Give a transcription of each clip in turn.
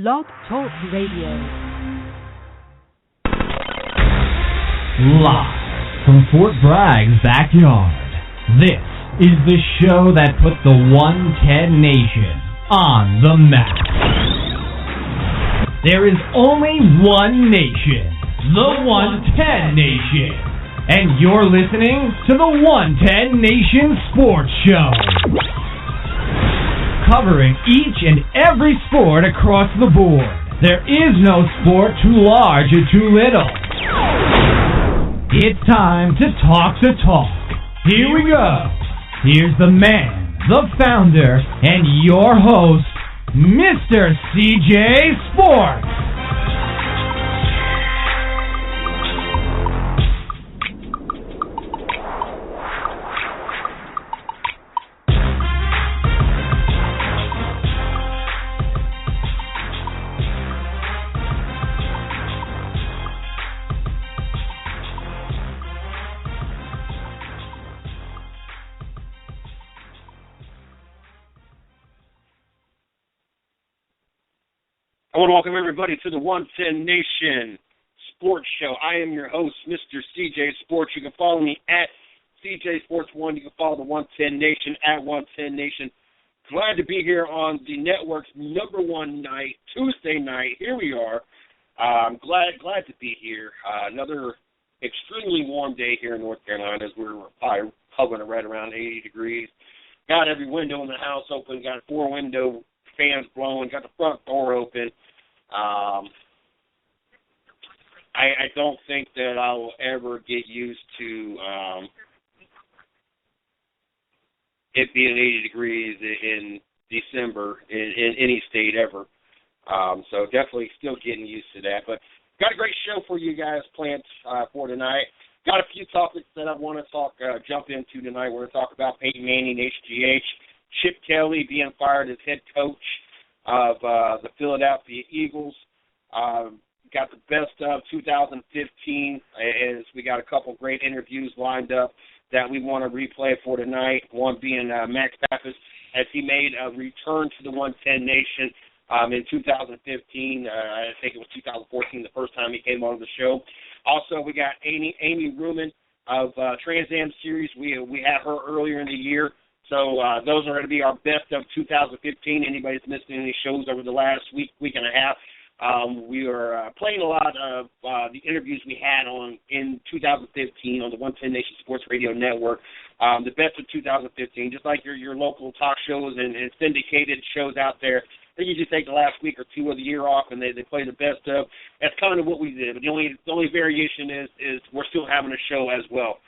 Blog Talk Radio. Live from Fort Bragg's backyard, this is the show that put the 110 Nation on the map. There is only one nation, the 110 Nation, and you're listening to the 110 Nation Sports Show, covering each and every sport across the board. There is no sport too large or too little. It's time to talk the talk. Here we go. Here's the man, the founder, and your host, Mr. CJ Sports. I want to welcome everybody to the 110 Nation Sports Show. I am your host, Mr. CJ Sports. You can follow me at CJ Sports1. You can follow the 110 Nation at 110 Nation. Glad to be here on the network's number one night, Tuesday night. Here we are. I'm glad to be here. Another extremely warm day here in North Carolina as we're probably hovering right around 80 degrees. Got every window in the house open. Got 4 window fans blowing. Got the front door open. I don't think that I will ever get used to it being 80 degrees in December in any state ever. So definitely still getting used to that. But got a great show for you guys planned for tonight. Got a few topics that I want to jump into tonight. We're going to talk about Peyton Manning, HGH, Chip Kelly being fired as head coach of the Philadelphia Eagles. Got the best of 2015, as we got a couple great interviews lined up that we want to replay for tonight. One being Max Pappas, as he made a return to the 110 Nation in 2015. I think it was 2014 the first time he came on the show. Also, we got Amy Ruman of Trans Am Series. We had her earlier in the year. So those are going to be our best of 2015. Anybody that's missed any shows over the last week and a half, we are playing a lot of the interviews we had in 2015 on the 110 Nation Sports Radio Network. The best of 2015, just like your local talk shows and syndicated shows out there. They usually take the last week or two of the year off and they play the best of. That's kind of what we did. But the only variation is we're still having a show as well.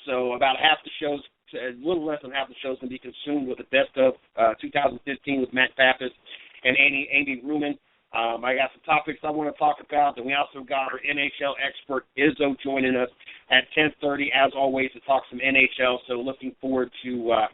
So about half the shows, a little less than half the shows can be consumed with the best of 2015 with Matt Pappas and Amy Ruman. I got some topics I want to talk about, and we also got our NHL expert Izzo joining us at 10:30 as always to talk some NHL. So looking forward to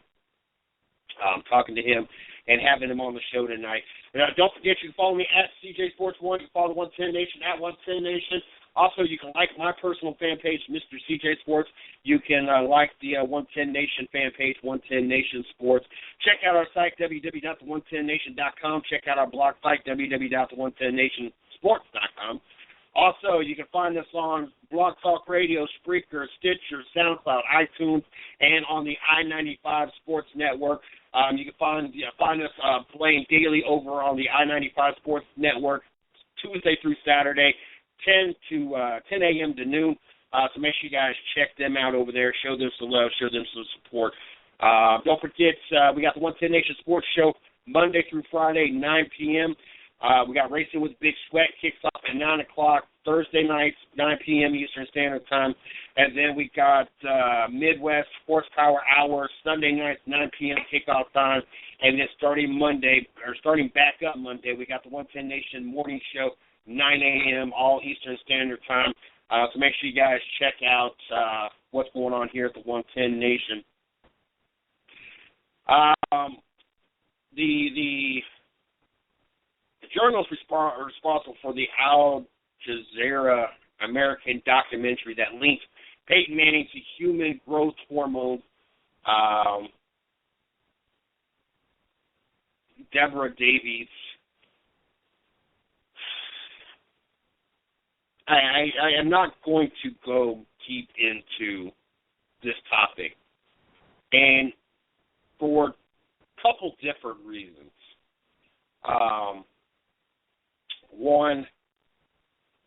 talking to him and having him on the show tonight. Don't forget, you can follow me at CJ Sports1. You can follow the 110 Nation at 110 Nation. Also, you can like my personal fan page, Mr. CJ Sports. You can like the 110 Nation fan page, 110 Nation Sports. Check out our site, www.the110nation.com. Check out our blog site, www.the110nationsports.com. Also, you can find us on Blog Talk Radio, Spreaker, Stitcher, SoundCloud, iTunes, and on the I-95 Sports Network. You can find us playing daily over on the I-95 Sports Network, Tuesday through Saturday, 10 a.m. to noon. So make sure you guys check them out over there. Show them some love. Show them some support. Don't forget, we got the 110 Nation Sports Show Monday through Friday, 9 p.m. We got Racing with Big Sweat kicks off at 9 o'clock. Thursday nights, 9 p.m. Eastern Standard Time. And then we got Midwest Horsepower Hour, Sunday nights, 9 p.m. kickoff time. And then starting back up Monday, we got the 110 Nation Morning Show, 9 a.m., all Eastern Standard Time. So make sure you guys check out what's going on here at the 110 Nation. The journalist responsible for the Al Jazeera American documentary that linked Peyton Manning to human growth hormone, Deborah Davies, I am not going to go deep into this topic, and for a couple different reasons. One,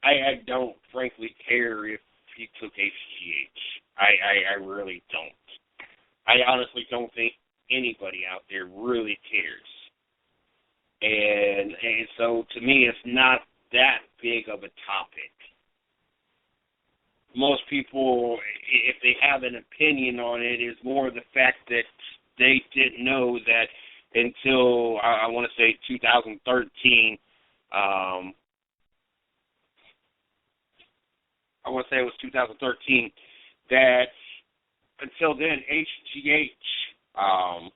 I don't frankly care if he took HGH. I really don't. I honestly don't think anybody out there really cares. And so to me, it's not that big of a topic. Most people, if they have an opinion on it, is more the fact that they didn't know that until, I want to say, 2013, I want to say it was 2013, that until then, HGH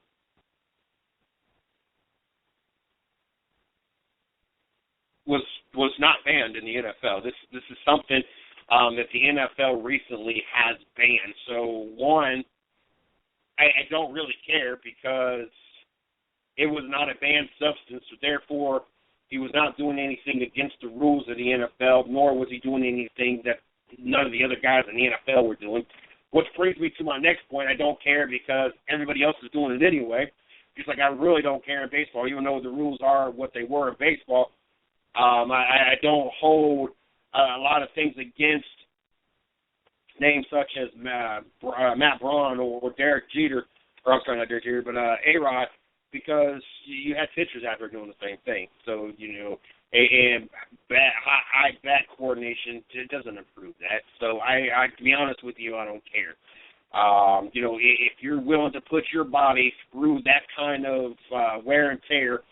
was not banned in the NFL. This is something that the NFL recently has banned. So, one, I don't really care because it was not a banned substance, so therefore he was not doing anything against the rules of the NFL, nor was he doing anything that none of the other guys in the NFL were doing. Which brings me to my next point. I don't care because everybody else is doing it anyway. Just like I really don't care in baseball, even though the rules are what they were in baseball. I don't hold a lot of things against names such as Matt Braun or Derek Jeter, or I'm sorry, not Derek Jeter, but A-Rod, because you had pitchers out there doing the same thing. So, and high bat coordination, it doesn't improve that. So I to be honest with you, I don't care. If you're willing to put your body through that kind of wear and tear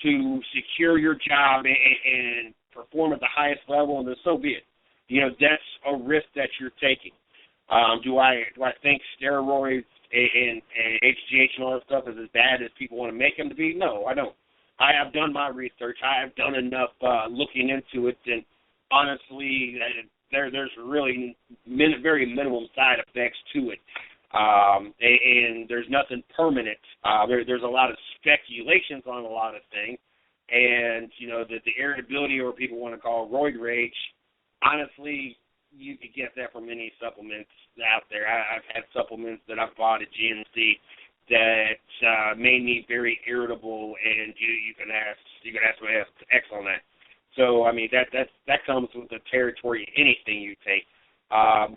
to secure your job and perform at the highest level, then so be it. That's a risk that you're taking. Do I think steroids and HGH and all that stuff is as bad as people want to make them to be? No, I don't. I have done my research. I have done enough looking into it, and honestly, there's really very minimum side effects to it. And there's nothing permanent. There's a lot of speculations on a lot of things, and the irritability, or people want to call roid rage. Honestly, you could get that from any supplements out there. I've had supplements that I've bought at GNC that made me very irritable, and you can ask my X on that. So I mean that comes with the territory of anything you take.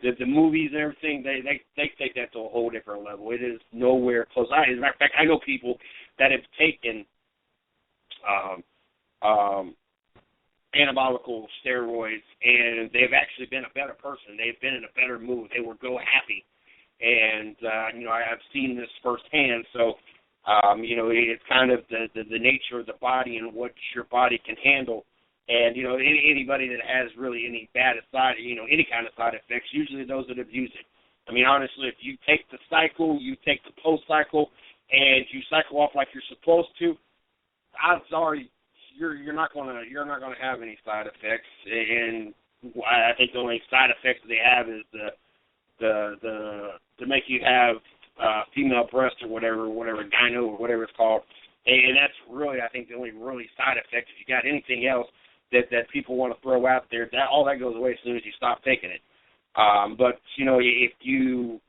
The movies and everything, they take that to a whole different level. It is nowhere close. As a matter of fact, I know people that have taken anabolical steroids, and they've actually been a better person. They've been in a better mood. They were happy. And, I've seen this firsthand. So, it's kind of the nature of the body and what your body can handle. And, anybody that has really any bad side, any kind of side effects, usually those that abuse it. I mean, honestly, if you take the cycle, you take the post-cycle, and you cycle off like you're supposed to, I'm sorry, you're not gonna have any side effects. And I think the only side effects they have is the to make you have female breast or whatever, gyno or whatever it's called. And that's really, I think, the only really side effect. If you got anything else that people want to throw out there, all that goes away as soon as you stop taking it. But if you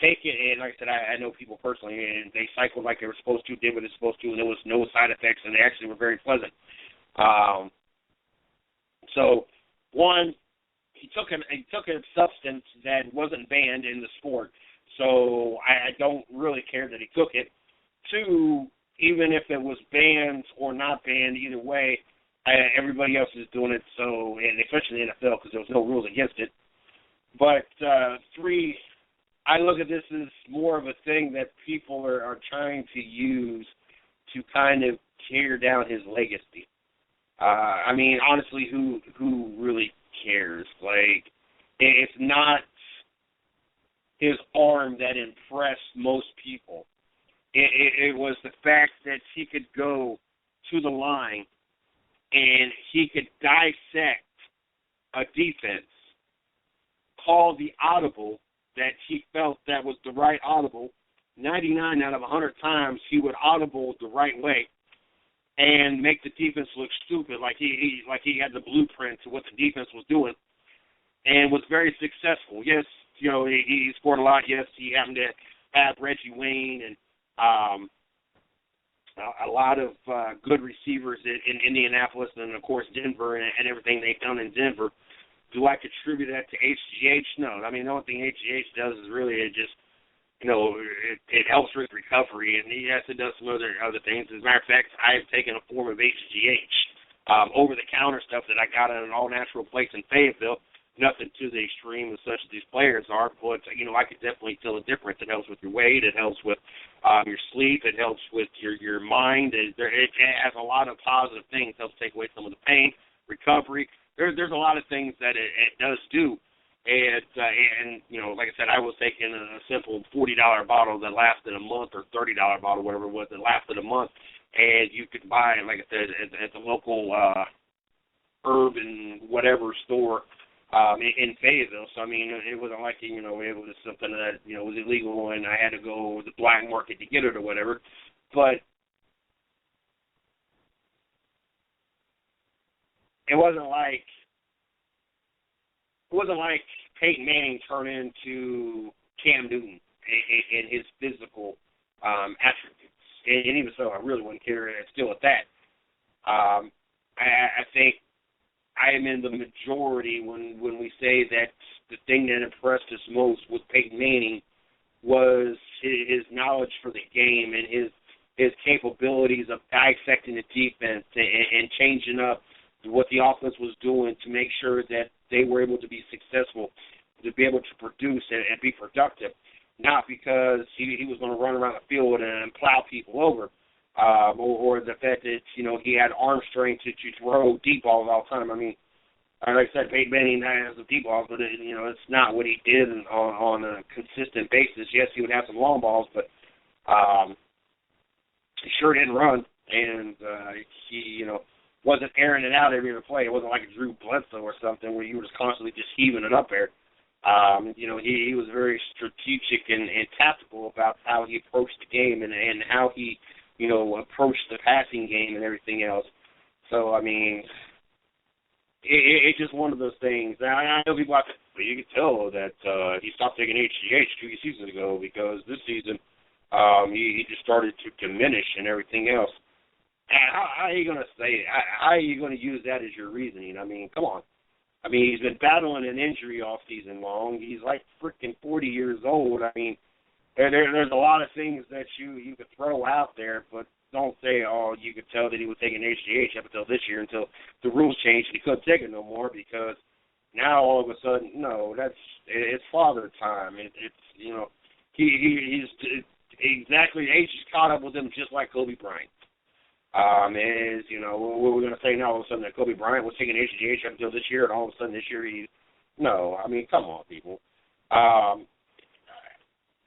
take it, and like I said, I know people personally, and they cycled like they were supposed to, did what they're supposed to, and there was no side effects, and they actually were very pleasant. So, one, he took a substance that wasn't banned in the sport, so I don't really care that he took it. Two, even if it was banned or not banned, either way, everybody else is doing it, so, and especially the NFL, because there was no rules against it. But three, I look at this as more of a thing that people are trying to use to kind of tear down his legacy. I mean, honestly, who really cares? Like, it's not his arm that impressed most people. It was the fact that he could go to the line and he could dissect a defense, call the audible that he felt that was the right audible. 99 out of 100 times he would audible the right way and make the defense look stupid, like he had the blueprint to what the defense was doing. and was very successful. Yes, he scored a lot. Yes, he happened to have Reggie Wayne and a lot of good receivers in Indianapolis and, of course, Denver and everything they've done in Denver. Do I contribute that to HGH? No. I mean, the only thing HGH does is really it just, it helps with recovery. And, yes, it does some other things. As a matter of fact, I have taken a form of HGH, over-the-counter stuff that I got at an all-natural place in Fayetteville. Nothing to the extreme as such as these players are, but, I could definitely tell a difference. It helps with your weight. It helps with your sleep. It helps with your mind. It has a lot of positive things. It helps take away some of the pain, recovery. There's a lot of things that it does do. And like I said, I was taking a simple $40 bottle that lasted a month, or $30 bottle, whatever it was, that lasted a month. And you could buy it, like I said, at the local herb and whatever store in Fayetteville. So, I mean, it wasn't like, it was something that, was illegal and I had to go to the black market to get it or whatever. But it wasn't like Peyton Manning turned into Cam Newton in his physical attributes. And even so, I really wouldn't care still at that. I think I am in the majority when we say that the thing that impressed us most with Peyton Manning was his knowledge for the game and his capabilities of dissecting the defense and changing up what the offense was doing to make sure that they were able to be successful, to be able to produce and be productive, not because he was going to run around the field and plow people over. Or the fact that, he had arm strength to throw deep balls all the time. I mean, like I said, Peyton Manning has some deep balls, but, it's not what he did on a consistent basis. Yes, he would have some long balls, but he sure didn't run. And he, wasn't airing it out every other play. It wasn't like a Drew Bledsoe or something where you were just constantly just heaving it up there. He was very strategic and tactical about how he approached the game and how he approached the passing game and everything else. So, I mean, it's just one of those things. Now, I know people have to, but you can tell that he stopped taking HGH 2 seasons ago because this season he just started to diminish and everything else. And how are you going to say it? How are you going to use that as your reasoning? I mean, come on. I mean, he's been battling an injury all season long. He's like freaking 40 years old. I mean, there's a lot of things that you could throw out there, but don't say, you could tell that he was taking HGH up until this year, until the rules changed and he couldn't take it no more, because now all of a sudden, no, it's father time. He's exactly, age is caught up with him just like Kobe Bryant. What we're going to say now all of a sudden that Kobe Bryant was taking HGH up until this year, and all of a sudden this year no, I mean, come on, people.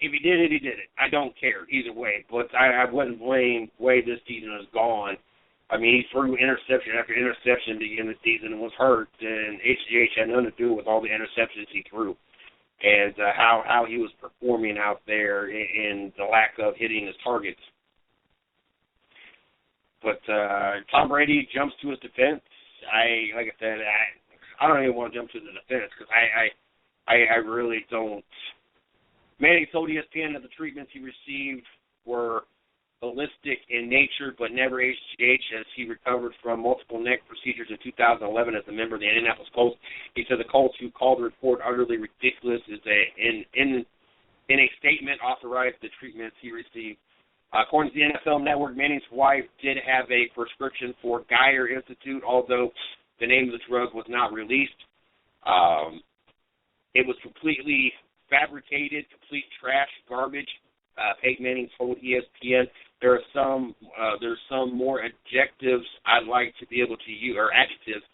If he did it, he did it. I don't care either way, but I wouldn't blame the way this season has gone. I mean, he threw interception after interception to begin the season and was hurt, and HGH had nothing to do with all the interceptions he threw and how he was performing out there and the lack of hitting his targets. But Tom Brady jumps to his defense. Like I said, I don't even want to jump to the defense because I really don't. Manning told ESPN that the treatments he received were holistic in nature, but never HGH, as he recovered from multiple neck procedures in 2011 as a member of the Indianapolis Colts. He said the Colts, who called the report utterly ridiculous, in a statement authorized the treatments he received. According to the NFL Network, Manning's wife did have a prescription for Geyer Institute, although the name of the drug was not released. It was completely fabricated, complete trash, garbage. Peyton Manning told ESPN there's some more adjectives I'd like to be able to use, or adjectives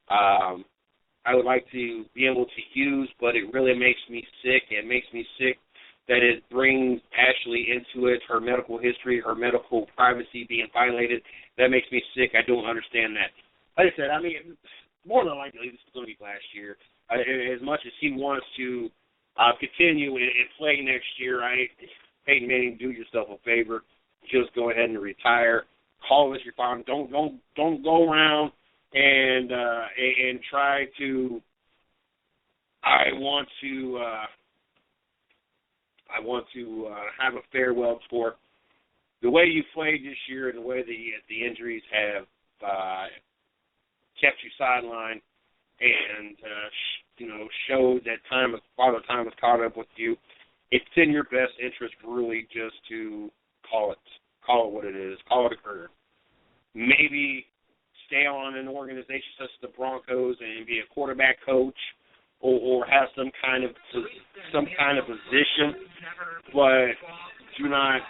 I would like to be able to use, but it really makes me sick. It makes me sick that it brings Ashley into it, her medical history, her medical privacy being violated. That makes me sick. I don't understand that. Like I said, I mean, more than likely this is going to be last year. As much as he wants to continue and play next year, Peyton Manning, do yourself a favor. Just go ahead and retire. Call this your final. Don't go around and try to I want to have a farewell tour. The way you played this year and the way the injuries have kept you sidelined and showed that Father Time has caught up with you. It's in your best interest, really, just to call it what it is. Call it a career. Maybe stay on an organization such as the Broncos and be a quarterback coach, or have some kind of position, but do not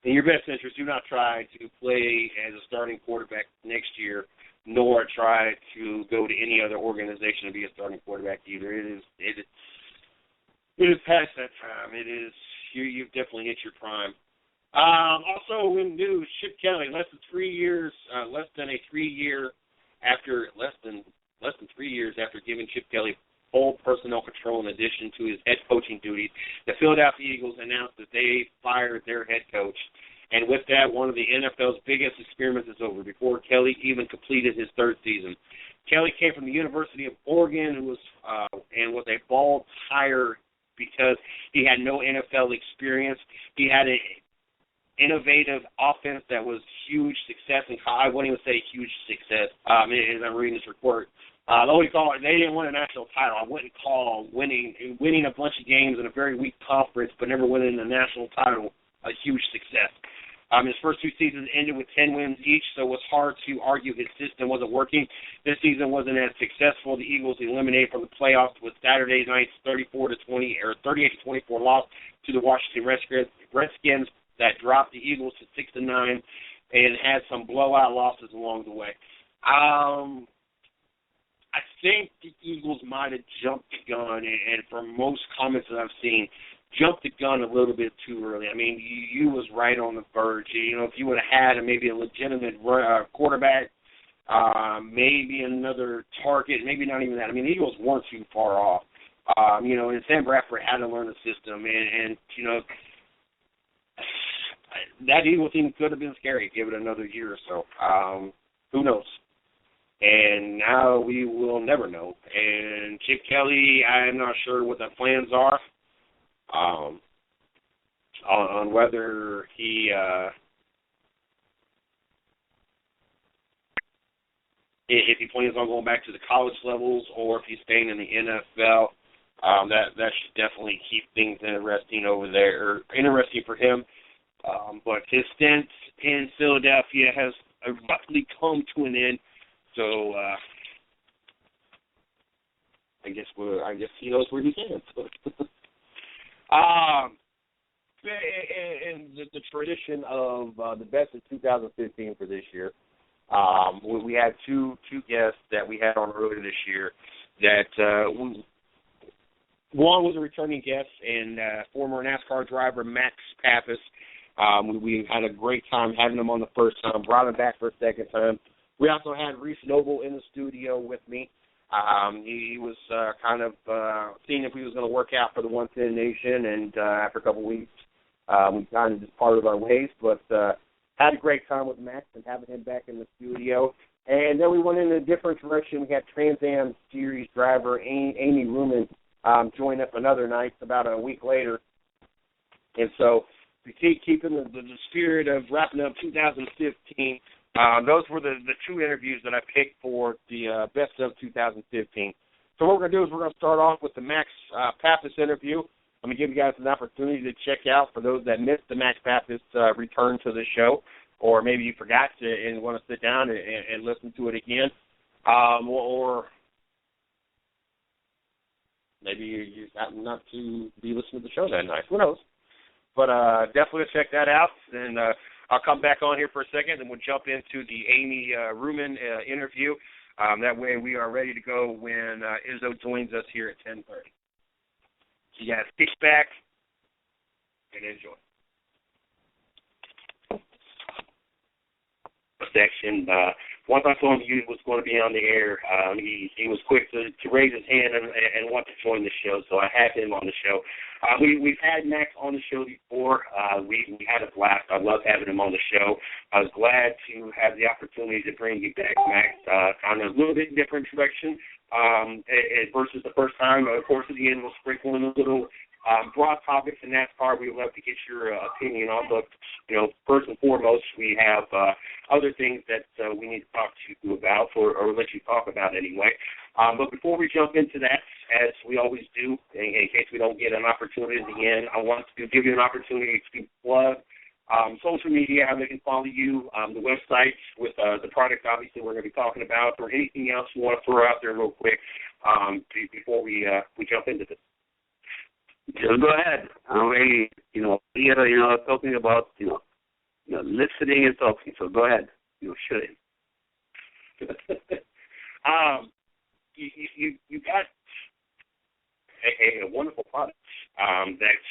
in your best interest, do not try to play as a starting quarterback next year, nor try to go to any other organization to be a starting quarterback either. It is past that time. It is you've definitely hit your prime. Also in news, Chip Kelly, less than 3 years after giving Chip Kelly full personnel control in addition to his head coaching duties, the Philadelphia Eagles announced that they fired their head coach. And with that, one of the NFL's biggest experiments is over before Kelly even completed his third season. Kelly came from the University of Oregon and was a bald hire because he had no NFL experience. He had an innovative offense that was huge success, and I wouldn't even say huge success as I'm reading this report. They didn't win a national title. I wouldn't call winning a bunch of games in a very weak conference but never winning a national title a huge success. His first 2 seasons ended with 10 wins each, so it was hard to argue his system wasn't working. This season wasn't as successful. The Eagles eliminated from the playoffs with Saturday night's 38-24 loss to the Washington Redskins that dropped the Eagles to 6-9 and had some blowout losses along the way. I think the Eagles might have jumped the gun, and from most comments that I've seen, jumped the gun a little bit too early. I mean, you was right on the verge. If you would have had maybe a legitimate quarterback, maybe another target, maybe not even that. I mean, the Eagles weren't too far off. And Sam Bradford had to learn the system, and that Eagles team could have been scary. Give it another year or so. Who knows? And now we will never know. And Chip Kelly, I'm not sure what the plans are on whether he if he plans on going back to the college levels or if he's staying in the NFL. That should definitely keep things interesting over there, or interesting for him. But his stint in Philadelphia has abruptly come to an end. So I guess he knows where he stands. And the tradition of the best of 2015 for this year, we had two guests that we had on earlier this year. That one was a returning guest and former NASCAR driver Max Pappas. We had a great time having him on the first time, brought him back for a second time. We also had Reese Noble in the studio with me. He was kind of seeing if he was going to work out for the 110 Nation, and after a couple weeks, we kind of just parted our ways. But had a great time with Max and having him back in the studio. And then we went in a different direction. We had Trans Am Series driver Amy Ruman join us another night about a week later. And so to keep keeping the spirit of wrapping up 2015, those were the two interviews that I picked for the best of 2015. So what we're going to do is we're going to start off with the Max Pappas interview. I'm going to give you guys an opportunity to check out for those that missed the Max Pappas return to the show, or maybe you forgot to and want to sit down and listen to it again, or maybe you happen not to be listening to the show that night. Who knows? But definitely check that out, and I'll come back on here for a second, and we'll jump into the Amy Ruman interview. That way we are ready to go when Izzo joins us here at 10:30. So you guys kick back and enjoy. Section once I told him he was going to be on the air, he was quick to raise his hand and want to join the show, so I had him on the show. We've had Max on the show before. We had a blast. I love having him on the show. I was glad to have the opportunity to bring you back, Max, kind of a little bit different direction versus the first time. Of course, at the end, we'll sprinkle in a little broad topics in NASCAR. We would love to get your opinion on, but first and foremost, we have other things that we need to talk to you about, or let you talk about anyway. But before we jump into that, as we always do, in case we don't get an opportunity at the end, I want to give you an opportunity to plug social media, how they can follow you, the website with the product, obviously, we're going to be talking about, or anything else you want to throw out there real quick before we jump into this. Just go ahead. I'm ready, here, talking about, listening and talking. So go ahead. Shoot it. You got a wonderful product that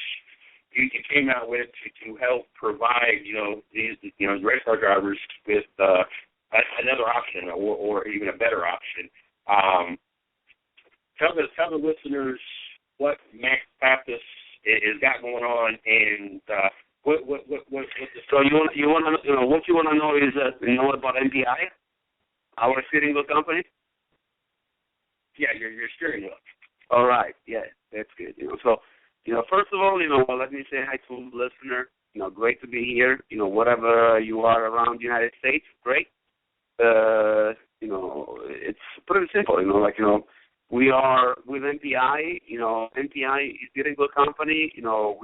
you came out with to help provide, these, race car drivers with another option or even a better option. Tell the listeners what Max Pappas has got going on, and what the... So you want to what you want to know is about MPI, our steering wheel company. Yeah, your steering wheel. All right, yeah, that's good. So first of all, let me say hi to the listener. Great to be here. Whatever you are around the United States, great. It's pretty simple. We are with MPI. MPI is a good company. We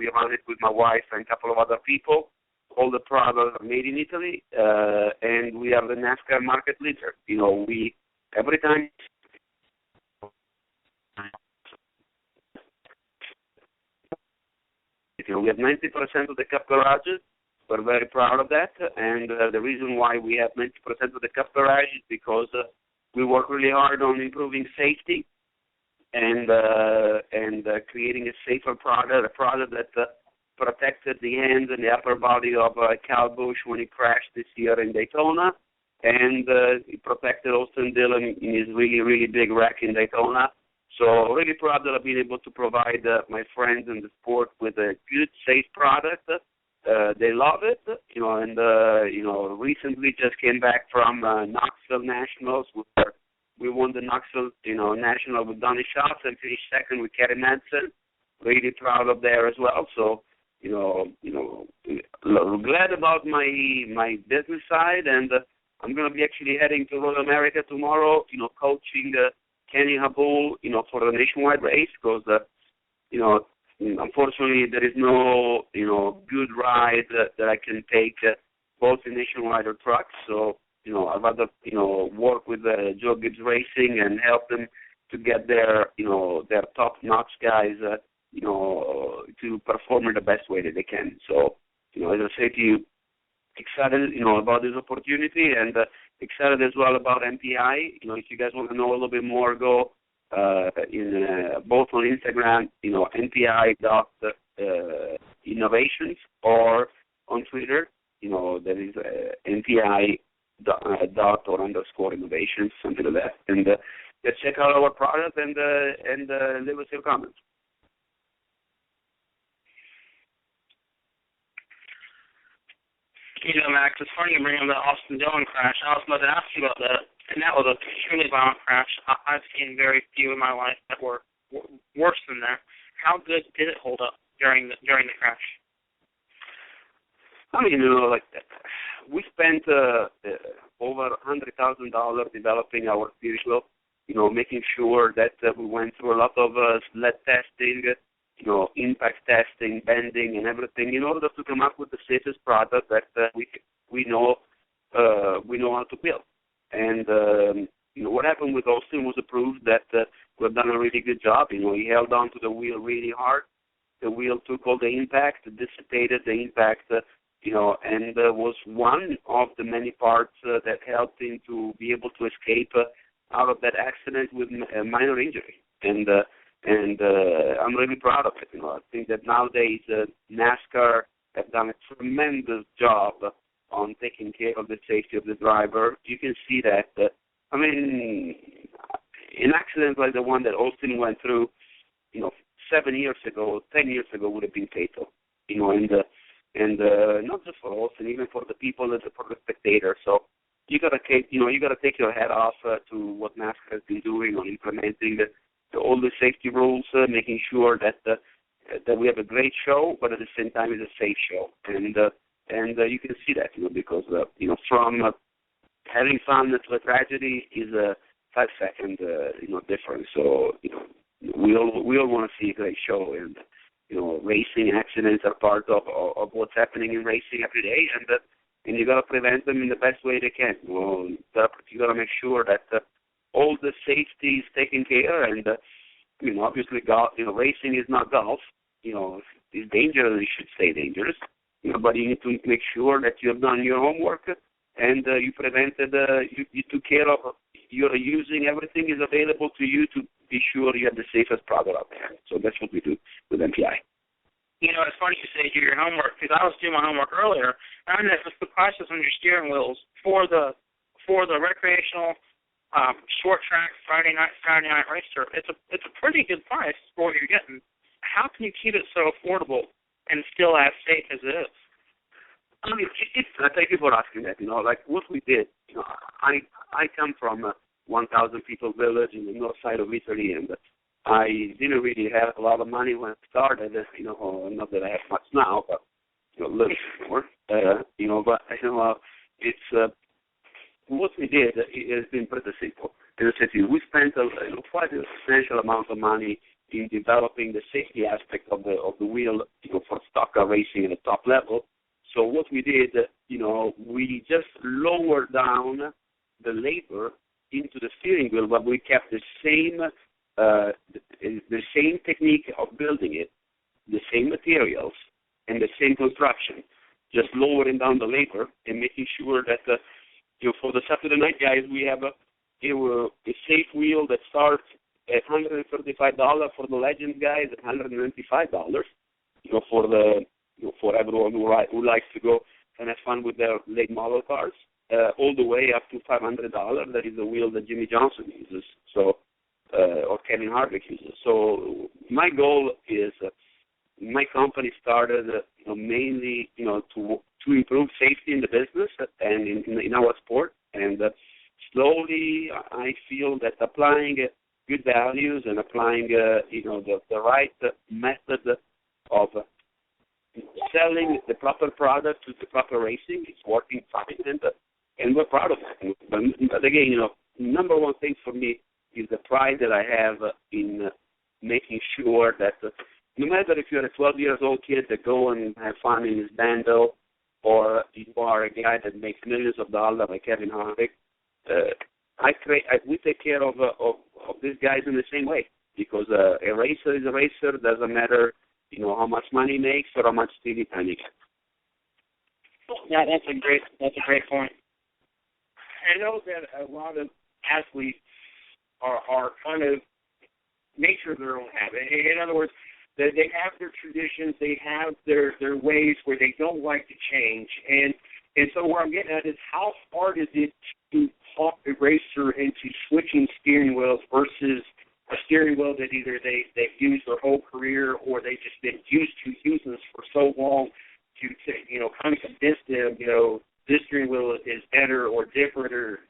run it with my wife and a couple of other people. All the products are made in Italy, and we are the NASCAR market leader. We every time. We have 90% of the Cup garages. We're very proud of that, and the reason why we have 90% of the Cup garage is because we work really hard on improving safety and creating a safer product, a product that protected the hands and the upper body of Kyle Busch when he crashed this year in Daytona, and it protected Austin Dillon in his really, really big wreck in Daytona. So really proud that I've been able to provide my friends in the sport with a good, safe product. They love it, and recently just came back from Knoxville Nationals, where we won the Knoxville, National with Donnie Schatz and finished second with Kerry Madsen. Really proud of there as well. So, glad about my business side, and I'm going to be actually heading to Road America tomorrow, coaching Kenny Habul, for the nationwide race, because, unfortunately, there is no, good ride that I can take both in nationwide or trucks. So, I'd rather, work with Joe Gibbs Racing and help them to get their top-notch guys, to perform in the best way that they can. So, as I say to you, excited, about this opportunity, and excited as well about MPI. If you guys want to know a little bit more, go both on Instagram, MPI innovations, or on Twitter, that is MPI dot or underscore innovations, something like that. And just check out our product and leave us your comments. Max, it's funny you bring up the Austin Dillon crash. I was about to ask you about that, and that was a extremely violent crash. I've seen very few in my life that were worse than that. How good did it hold up during the crash? I mean, we spent over $100,000 developing our steering wheel, making sure that we went through a lot of sled testing, impact testing, bending, and everything in order to come up with the safest product that we know how to build. And what happened with Austin was a proof that we've done a really good job. He held on to the wheel really hard. The wheel took all the impact, dissipated the impact, and was one of the many parts that helped him to be able to escape out of that accident with a minor injury. And I'm really proud of it. I think that nowadays NASCAR have done a tremendous job on taking care of the safety of the driver. You can see that. An accident like the one that Austin went through, 7 years ago, 10 years ago would have been fatal. And not just for Austin, even for the people and for the spectators. So you gotta take your hat off to what NASCAR has been doing on implementing all the safety rules, making sure that we have a great show, but at the same time it's a safe show. And you can see that, because from having fun to a tragedy is a 5-second difference. So we all want to see a great show, and racing accidents are part of what's happening in racing every day, and you got to prevent them in the best way they can. You got to make sure that all the safety is taken care, and obviously racing is not golf. It's dangerous. It should stay dangerous. But you need to make sure that you have done your homework and you prevented. You took care of. You're using everything is available to you to be sure you have the safest product out there. So that's what we do with MPI. It's funny you say do your homework, because I was doing my homework earlier, and I noticed the prices on your steering wheels for the recreational short track Friday night racer. It's a pretty good price for what you're getting. How can you keep it so affordable and still as safe as it is? Thank you for asking that. Like what we did. I come from a 1,000 people village in the north side of Italy, and I didn't really have a lot of money when I started. Not that I have much now, but a little more. It's what we did. It has been pretty simple. As I said to you, we spent quite a substantial amount of money in developing the safety aspect of the wheel, for stock car racing at the top level. So what we did, we just lowered down the labor into the steering wheel, but we kept the same technique of building it, the same materials, and the same construction. Just lowering down the labor and making sure that for the Saturday night guys, we have a safe wheel that starts at $135 for the Legends guys, at $195. For everyone who likes to go and have fun with their late model cars, all the way up to $500. That is the wheel that Jimmy Johnson uses, or Kevin Harvick uses. So my goal is, my company started, mainly, to improve safety in the business and in our sport, and slowly I feel that applying good values and applying, the right method of selling the proper product to the proper racing, it's working fine, and we're proud of it. But again, number one thing for me is the pride that I have in making sure that no matter if you're a 12-year-old kid that go and have fun in his bando, or you are a guy that makes millions of dollars like Kevin Harvick, we take care of these guys in the same way, because a racer is a racer. Doesn't matter how much money he makes or how much TV time he gets. Yeah, that's a great point. I know that a lot of athletes are kind of nature their own habit. In other words, they have their traditions, they have their ways where they don't like to change. And so where I'm getting at is, how hard is it to talk a racer into switching steering wheels versus a steering wheel that either they've used their whole career, or they've just been used to using this for so long, to kind of convince them, this steering wheel is better or different, or,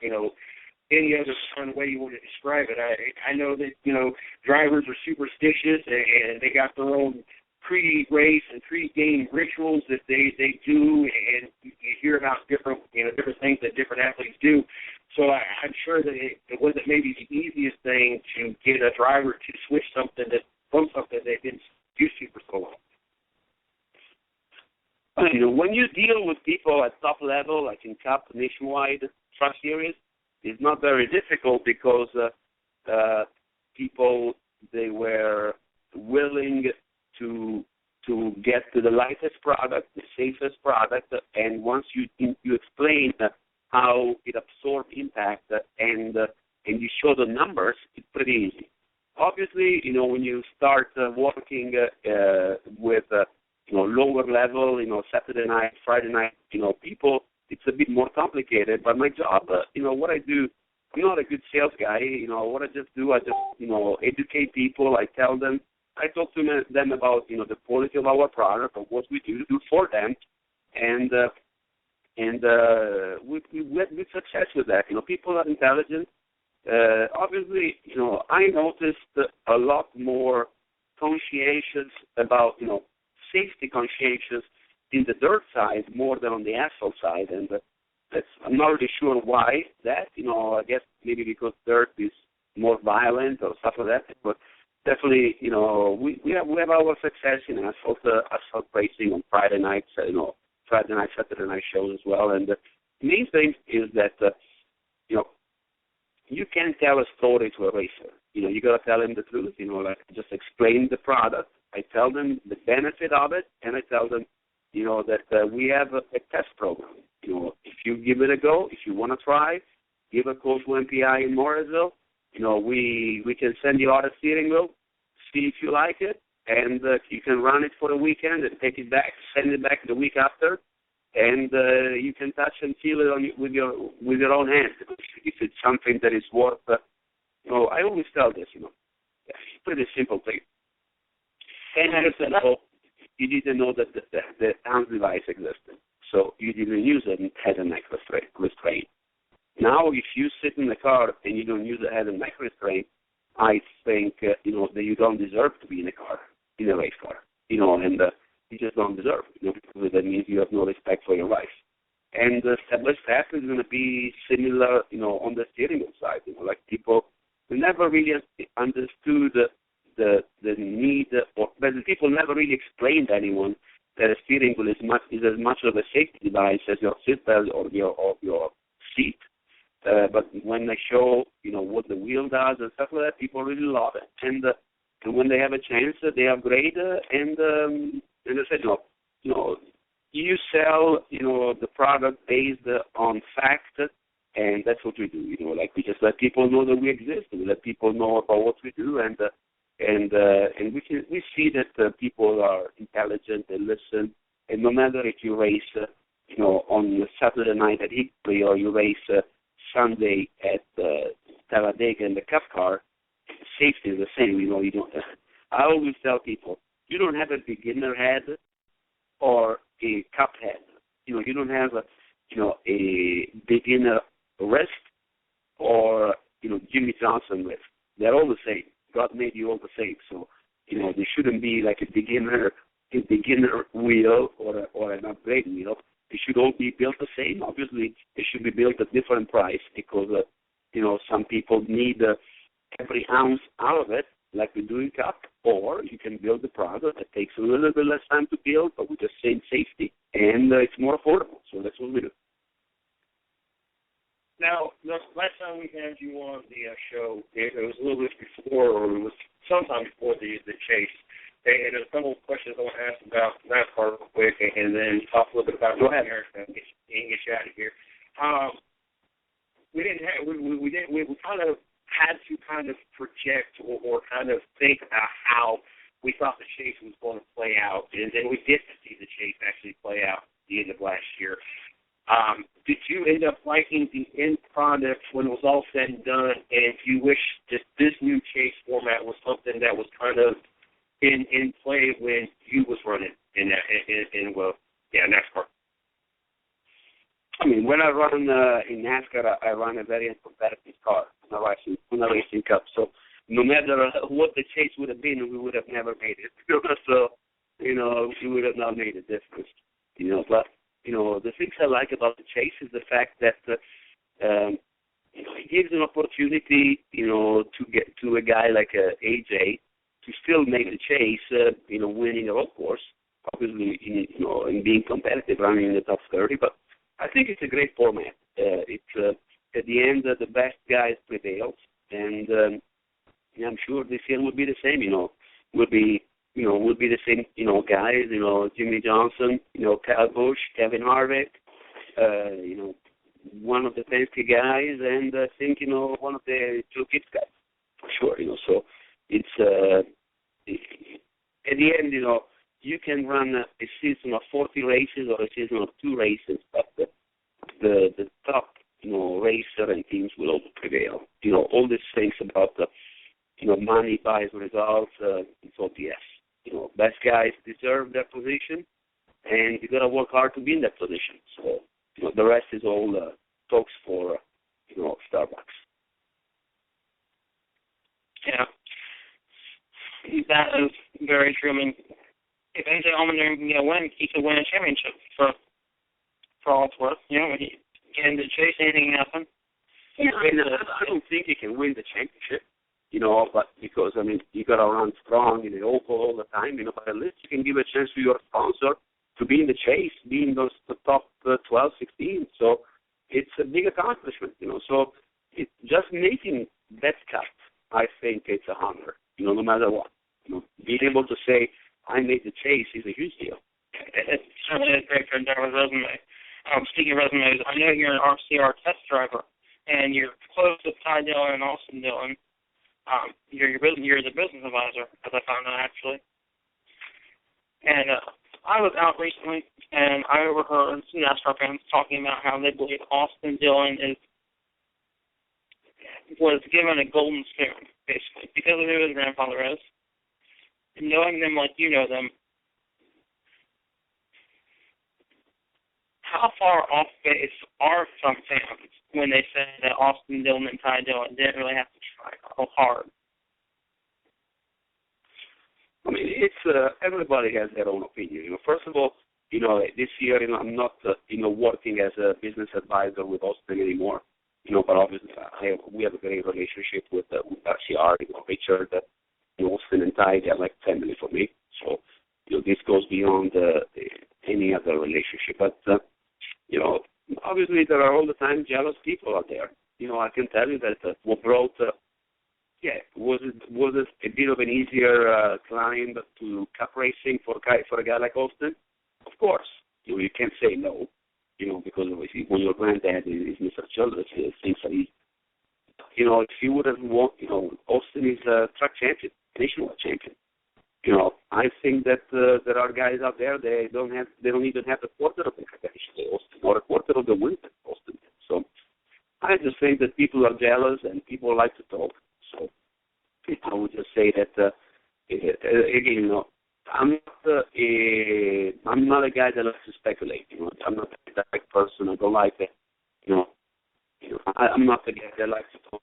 any other kind of way you want to describe it. I know that, drivers are superstitious, and they got their own pre-race and pre-game rituals that they do, and you hear about different things that different athletes do. So I'm sure that it wasn't maybe the easiest thing to get a driver to switch from something they've been used to for so long. When you deal with people at top level, like in Cup, Nationwide, Truck Series, it's not very difficult, because people, they were willing to get to the lightest product, the safest product, and once you explain how it absorbs impact and you show the numbers, it's pretty easy. Obviously, when you start working with lower level, Saturday night, Friday night, people, it's a bit more complicated. But my job, what I do, I'm not a good sales guy. What I just do, I just, educate people. I tell them, I talk to them about, the quality of our product, of what we do for them, and we had good success with that. People are intelligent. Obviously, I noticed a lot more conscientious about, safety conscientious in the dirt side more than on the asphalt side, and I'm not really sure why that. I guess maybe because dirt is more violent or stuff like that. But definitely, we have our success in asphalt racing on Friday nights, Friday night, Saturday night shows as well. And the main thing is that, you can't tell a story to a racer. You got to tell him the truth. Like just explain the product. I tell them the benefit of it, and I tell them, that we have a test program. If you give it a go, if you want to try, give a call to MPI in Morrisville. We can send you out a steering wheel, see if you like it, and you can run it for a weekend and take it back, send it back the week after, and you can touch and feel it with your own hands. If it's something that is worth, I always tell this, it's a pretty simple thing. 10 years ago, you didn't know that the ANS device existed, so you didn't use a head and neck restraint. Now, if you sit in the car and you don't use a head and neck restraint, I think that you don't deserve to be in a car, in a race car, and you just don't deserve it, because that means you have no respect for your life. And step by step is going to be similar, on the steering wheel side. Like people who never really understood the need, but the people never really explained to anyone that a steering wheel is as much of a safety device as your seatbelt or your seat. But when they show, what the wheel does and stuff like that, people really love it. And when they have a chance, they upgrade. And I said, you sell, the product based on fact, and that's what we do. Like we just let people know that we exist. We let people know about what we do, and we see that people are intelligent. They listen, and no matter if you race, on Saturday night at Hickory or you race Sunday at Talladega in the Cup car, safety is the same. You don't. I always tell people, you don't have a beginner head or a cup head. You don't have a beginner wrist or Jimmy Johnson wrist. They're all the same. God made you all the same. So there shouldn't be like a beginner wheel or an upgrade wheel. They should all be built the same. Obviously, they should be built at different price because some people need every ounce out of it, like we do in Cup, or you can build a product that takes a little bit less time to build, but with the same safety, and it's more affordable. So that's what we do. Now, the last time we had you on the show, it was a little bit before, or it was sometime before the chase. And there's a couple of questions I want to ask about NASCAR real quick, and then talk a little bit about North America and get you out of here. We kind of had to kind of project or kind of think about how we thought the chase was going to play out, and then we did see the chase actually play out at the end of last year. Did you end up liking the end product when it was all said and done, and do you wish that this new chase format was something that was kind of in play when you was running in NASCAR? I mean, when I run in NASCAR, I run a very competitive car on a racing cup. So no matter what the chase would have been, we would have never made it. So, we would have not made a difference. But, the things I like about the chase is the fact that, it gives an opportunity, to get to a guy like AJ to still make the chase, winning a road course, obviously, in being competitive, running in the top 30. But I think it's a great format. It's at the end, the best guys prevails, and I'm sure this year will be the same. Will be the same. Guys. Jimmy Johnson. Kyle Busch, Kevin Harvick. One of the Penske guys, and I think one of the two kids guys for sure. So it's at the end, you can run a season of 40 races or a season of 2 races, but the top, racer and teams will always prevail. All these things about money buys results, it's all BS. Best guys deserve their position, and you got to work hard to be in that position. So, the rest is all talks for, Starbucks. Yeah, that is very true. I mean, if AJ Allmendinger can get a win, he could win a championship for all it's worth. When he get into chase, anything can happen. Yeah, I don't think he can win the championship, but because, you got to run strong in the oval all the time, but at least you can give a chance to your sponsor to be in the chase, be in the top 12, 16. So it's a big accomplishment, So just making that cut, I think it's a honor, no matter what. Being able to say, I made the chase is a huge deal. It's certainly a great for a resume. Speaking of resumes, I know you're an RCR test driver, and you're close to Ty Dillon and Austin Dillon. You're the business advisor, as I found out, actually. And I was out recently, and I overheard some NASCAR fans talking about how they believe Austin Dillon was given a golden spoon, basically, because of who his grandfather is. And knowing them like you know them, how far off base are some fans when they say that Austin Dillon and Ty Dillon didn't really have to try so hard? It's everybody has their own opinion. First of all, this year, I'm not, working as a business advisor with Austin anymore. But obviously we have a great relationship with RCR. Richard, Austin and Ty, they're like family for me. So, this goes beyond any other relationship. But obviously there are all the time jealous people out there. I can tell you that what brought. Was it a bit of an easier climb to cup racing for a guy like Austin? Of course, you can't say no, because obviously when your granddad is Mr. Childress, things are easy. If you would have won, Austin is a track champion, nationwide champion. I think that there are guys out there they don't even have a quarter of the competition Austin or a quarter of the win that Austin did. So I just think that people are jealous and people like to talk. So I would just say that again, I'm not a guy that likes to speculate. I'm not a direct person. I don't like that. I'm not the guy that likes to talk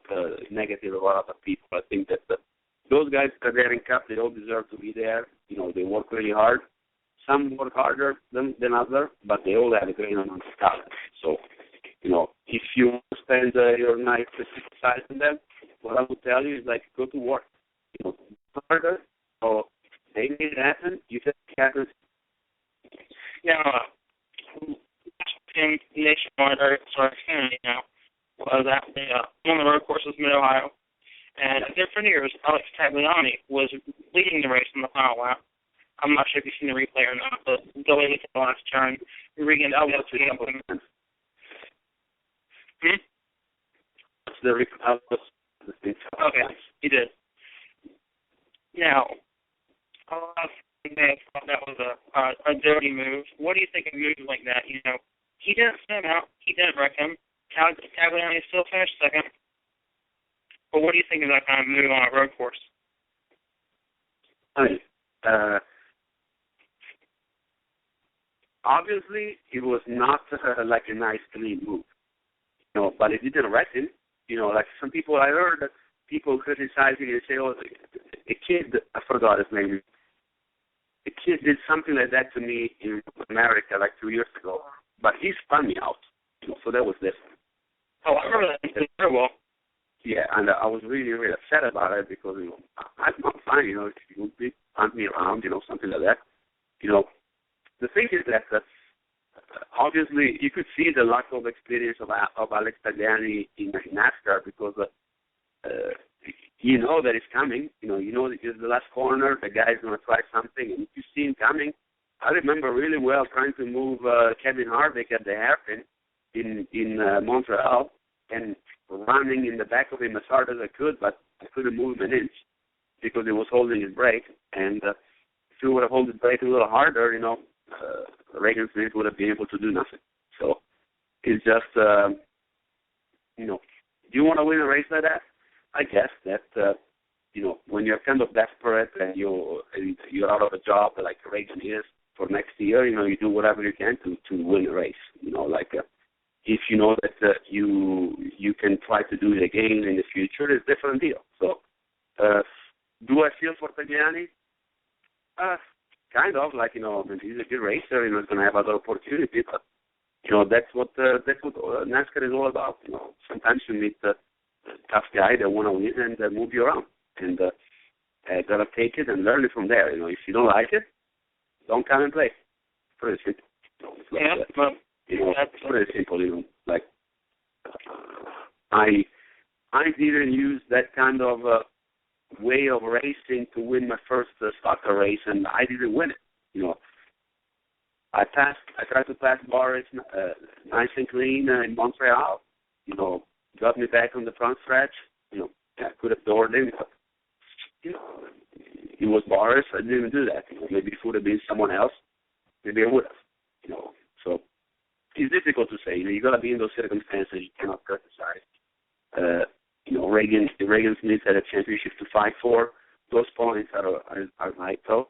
negative about other people. I think that those guys that are there in Cup, they all deserve to be there. They work really hard. Some work harder than others, but they all have a great amount of talent. So, if you spend your night criticizing them, what I would tell you is go to work. Harder, or they made it happen. You just happen. Yeah. In nationwide, Xfinity now, was at one of the road courses in Mid-Ohio. And there for years, Alex Tagliani was leading the race in the final lap. I'm not sure if you've seen the replay or not, but going into the last turn, Regan Elliott was able to. Okay, he did. Now, a lot of fans thought that was a dirty move. What do you think of moves like that? He didn't send him out. He didn't wreck him. Tagliani still finished second. But what do you think of that kind of move on a road course? Obviously, it was not like a nice, clean move. But it didn't wreck him. Like some people I heard that people criticizing and say, oh, a kid, I forgot his name. A kid did something like that to me in America like 2 years ago. But he spun me out. So that was different. Oh, I remember that very well. Yeah, and I was really, really upset about it because, I'm not fine, if you would be punt me around, something like that. The thing is that obviously you could see the lack of experience of Alex Tagliani in NASCAR because you know that it's coming. You know that it's the last corner, the guy's going to try something, and if you see him coming, I remember really well trying to move Kevin Harvick at the hairpin in Montreal and running in the back of him as hard as I could, but I couldn't move him an inch because he was holding his brake. And if he would have held his brake a little harder, Reagan Smith would have been able to do nothing. So It's just, do you want to win a race like that? I guess that, when you're kind of desperate and you're out of a job like Reagan is for next year, you do whatever you can to win a race. If you know that you can try to do it again in the future, it's a different deal. So, do I feel for Tagliani? Kind of, he's a good racer, he's going to have other opportunities, but, that's what NASCAR is all about. Sometimes you meet a tough guy that want to win and move you around. And gotta take it and learn it from there. If you don't like it, don't come and play. Pretty simple. It's pretty simple. I didn't use that kind of way of racing to win my first soccer race, and I didn't win it. I tried to pass Boris nice and clean in Montreal. Got me back on the front stretch. I could have doored him, but it was Boris. I didn't do that. Maybe if it would have been someone else, maybe I would have. So it's difficult to say. You got to be in those circumstances. You cannot criticize. Reagan Smith had a championship to fight for. Those points are vital.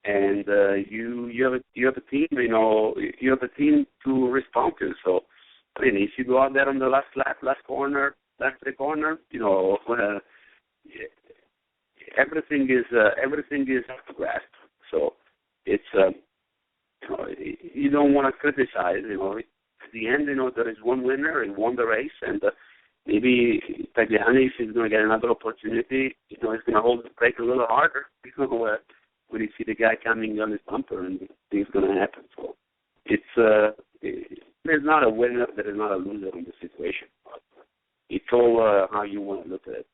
And you have a team. You have a team to respond to. So if you go out there on the last lap, last three corner, everything is up to grasp. So it's you don't want to criticize. At the end, there is one winner and won the race, and maybe Tagliani, if he's going to get another opportunity, he's going to hold the brake a little harder. When you see the guy coming on his bumper, and things going to happen. So it's there's not a winner, there is not a loser in the situation. It's all how you want to look at it.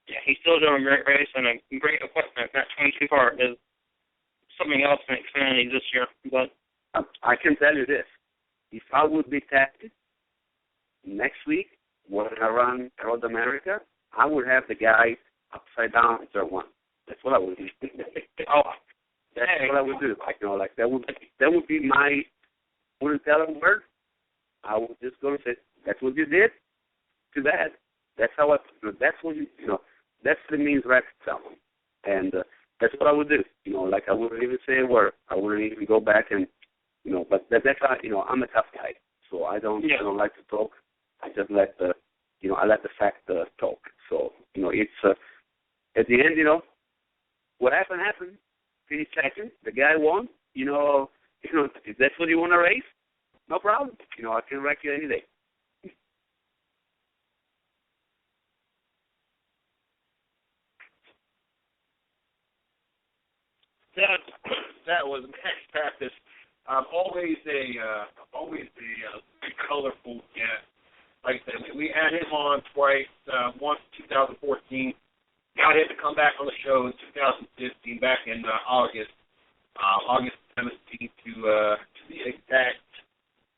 Yeah, he's still doing a great race and a great equipment. That 22 car is something else in Xfinity this year. But I can tell you this: if I would be tested next week when I run Road America, I would have the guy upside down in turn one. That's what I would do. That's what I would do. That would be my. Wouldn't tell him word. I would just go and say, "That's what you did. Too bad." That's how that's what that's the means right to someone. And that's what I would do. I wouldn't even say a word. I wouldn't even go back and but that's how I'm a tough guy. So I don't like to talk. I just let the I let the fact talk. So it's at the end, what happened. Finish second. The guy won. If that's what you want to race, no problem. I can wreck you any day. That was Max Pappas. Always a colorful guest. Like I said, we had him on twice. Once in 2014. Got him to come back on the show in 2015, back in August 17th to be exact.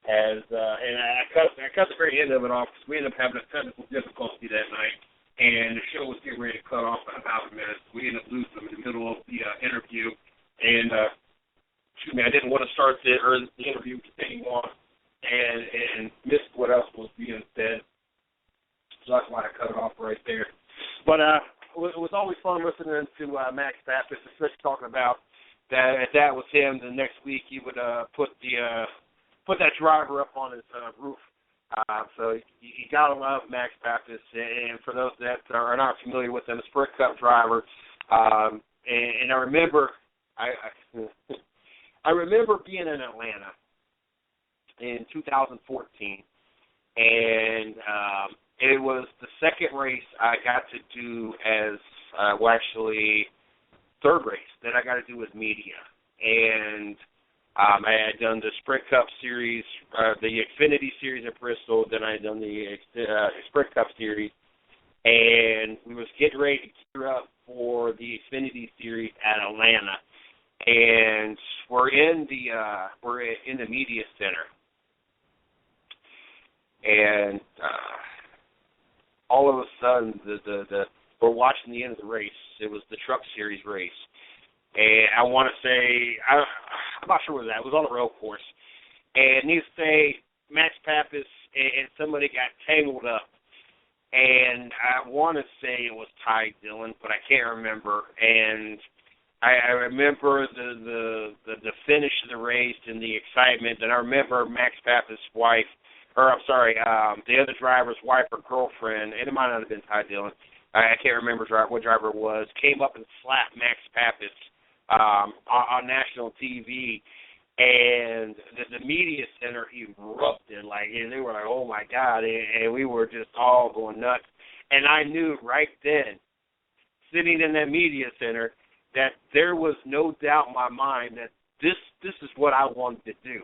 And I cut the very end of it off because we ended up having a technical difficulty that night, and the show was getting ready to cut off in about a minute. We ended up losing them in the middle of the interview, and I didn't want to start the interview anymore, and missed what else was being said. So that's why I cut it off right there. But it was always fun listening to Max Pappas, especially talking about that. If that was him, then next week he would put that driver up on his roof. So you gotta love Max Pappas, and for those that are not familiar with him, a Sprint Cup driver. And I remember, I remember being in Atlanta in 2014, and it was the second race I got to do as actually third race that I got to do with media, and I had done the Sprint Cup Series, the Xfinity Series at Bristol, then I had done the Sprint Cup Series, and we was getting ready to gear up for the Xfinity Series at Atlanta, and we're in the media center, and all of a sudden we're watching the end of the race. It was the Truck Series race. And I want to say, I'm not sure what that was. On a road course. And needless to say, Max Pappas and somebody got tangled up. And I want to say it was Ty Dillon, but I can't remember. And I remember the finish of the race and the excitement. And I remember Max Pappas' wife, the other driver's wife or girlfriend, and it might not have been Ty Dillon. I can't remember what driver it was, came up and slapped Max Pappas on national TV. And the media center erupted, and they were like, oh, my God, and we were just all going nuts. And I knew right then, sitting in that media center, that there was no doubt in my mind that this is what I wanted to do,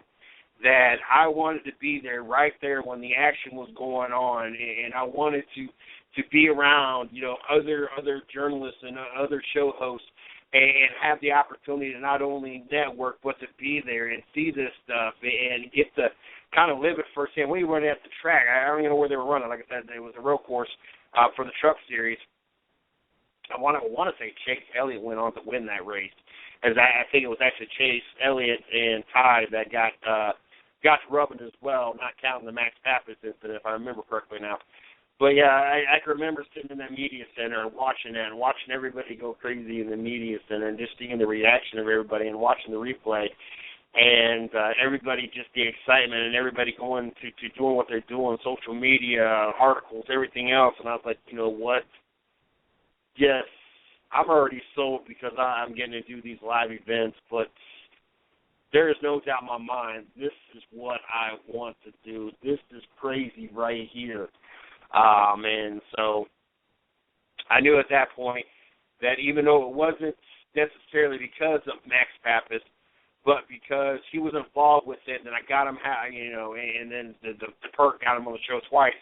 that I wanted to be there right there when the action was going on, and I wanted to be around, other journalists and other show hosts, and have the opportunity to not only network, but to be there and see this stuff and get to kind of live it firsthand. We were at the track. I don't even know where they were running. Like I said, it was a road course for the Truck Series. I want to say Chase Elliott went on to win that race, as I think it was actually Chase Elliott and Ty that got rubbing as well, not counting the Max Pappas incident, if I remember correctly now. But, yeah, I can remember sitting in that media center and watching that and watching everybody go crazy in the media center and just seeing the reaction of everybody and watching the replay. And everybody, just the excitement and everybody going to doing what they're doing, social media, articles, everything else. And I was like, you know what? Yes, I'm already sold because I'm getting to do these live events, but there is no doubt in my mind this is what I want to do. This is crazy right here. And so I knew at that point that even though it wasn't necessarily because of Max Pappas, but because he was involved with it, and I got him, and then the perk got him on the show twice.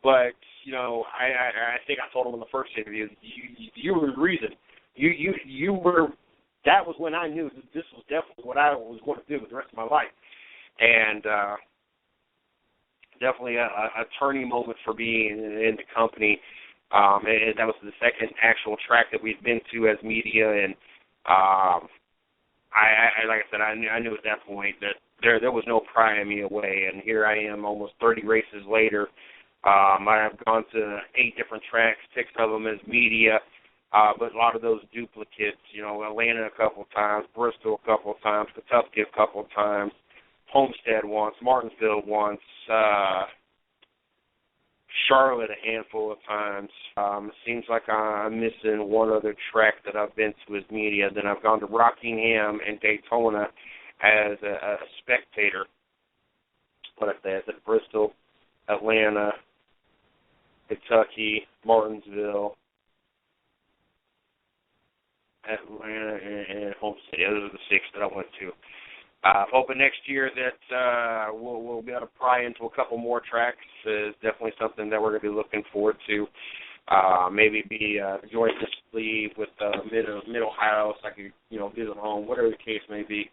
But, I think I told him in the first interview, you were the reason. You were, that was when I knew that this was definitely what I was going to do with the rest of my life. And definitely a turning moment for me in the company. And that was the second actual track that we'd been to as media. And I like I said, I knew at that point that there was no prying me away. And here I am almost 30 races later. I have gone to 8 different tracks, 6 of them as media, but a lot of those duplicates, Atlanta a couple of times, Bristol a couple of times, Kentucky a couple of times, Homestead once, Martinsville once, Charlotte a handful of times. It seems like I'm missing one other track that I've been to as media. Then I've gone to Rockingham and Daytona as a spectator. What I say, I said Bristol, Atlanta, Kentucky, Martinsville, Atlanta, and Homestead. Those are the 6 that I went to. Hoping next year that we'll be able to pry into a couple more tracks. Is definitely something that we're going to be looking forward to. Maybe be jointly with Mid-Ohio, so I could visit home, whatever the case may be.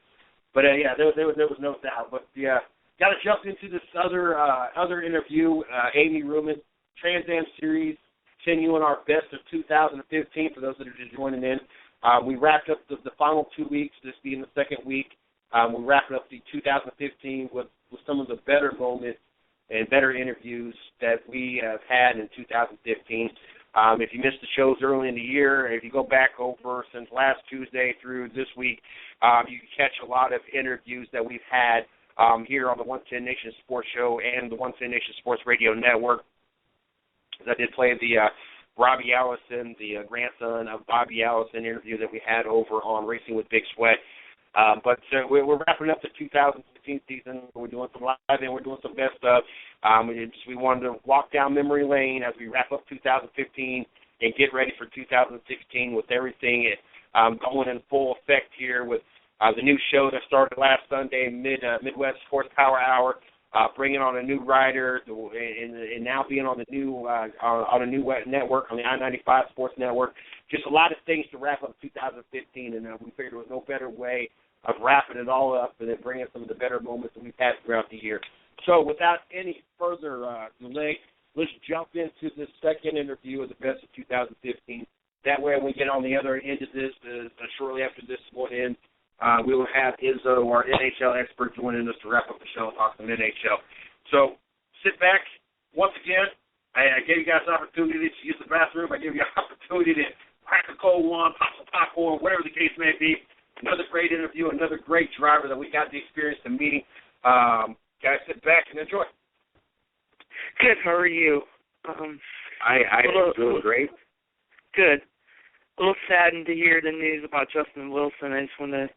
But yeah, there was no doubt. But yeah, got to jump into this other interview. Amy Ruman, Trans Am Series, continuing our best of 2015. For those that are just joining in, we wrapped up the final 2 weeks. This being the second week. We're wrapping up the 2015 with some of the better moments and better interviews that we have had in 2015. If you missed the shows early in the year, if you go back over since last Tuesday through this week, you can catch a lot of interviews that we've had here on the 110 Nation Sports Show and the 110 Nation Sports Radio Network. I did play the Robbie Allison, the grandson of Bobby Allison interview that we had over on Racing with Big Sweat. But we're wrapping up the 2015 season. We're doing some live and we're doing some best stuff. We wanted to walk down memory lane as we wrap up 2015 and get ready for 2016 with everything going in full effect here with the new show that started last Sunday, Midwest Horsepower Hour, bringing on a new rider and now being on the new on a new network, on the I-95 Sports Network. Just a lot of things to wrap up 2015, and we figured there was no better way of wrapping it all up and then bringing some of the better moments that we've had throughout the year. So without any further delay, let's jump into the second interview of the best of 2015. That way, when we get on the other end of this, shortly after this one ends, we will have Izzo, our NHL expert, joining us to wrap up the show and talk some NHL. So sit back. Once again, I gave you guys an opportunity to use the bathroom. I gave you an opportunity to crack a cold one, pop some popcorn, whatever the case may be. Another great interview, another great driver that we got the experience of meeting. Guys, sit back and enjoy. Good. How are you? I'm doing great. Good. A little saddened to hear the news about Justin Wilson. I just want to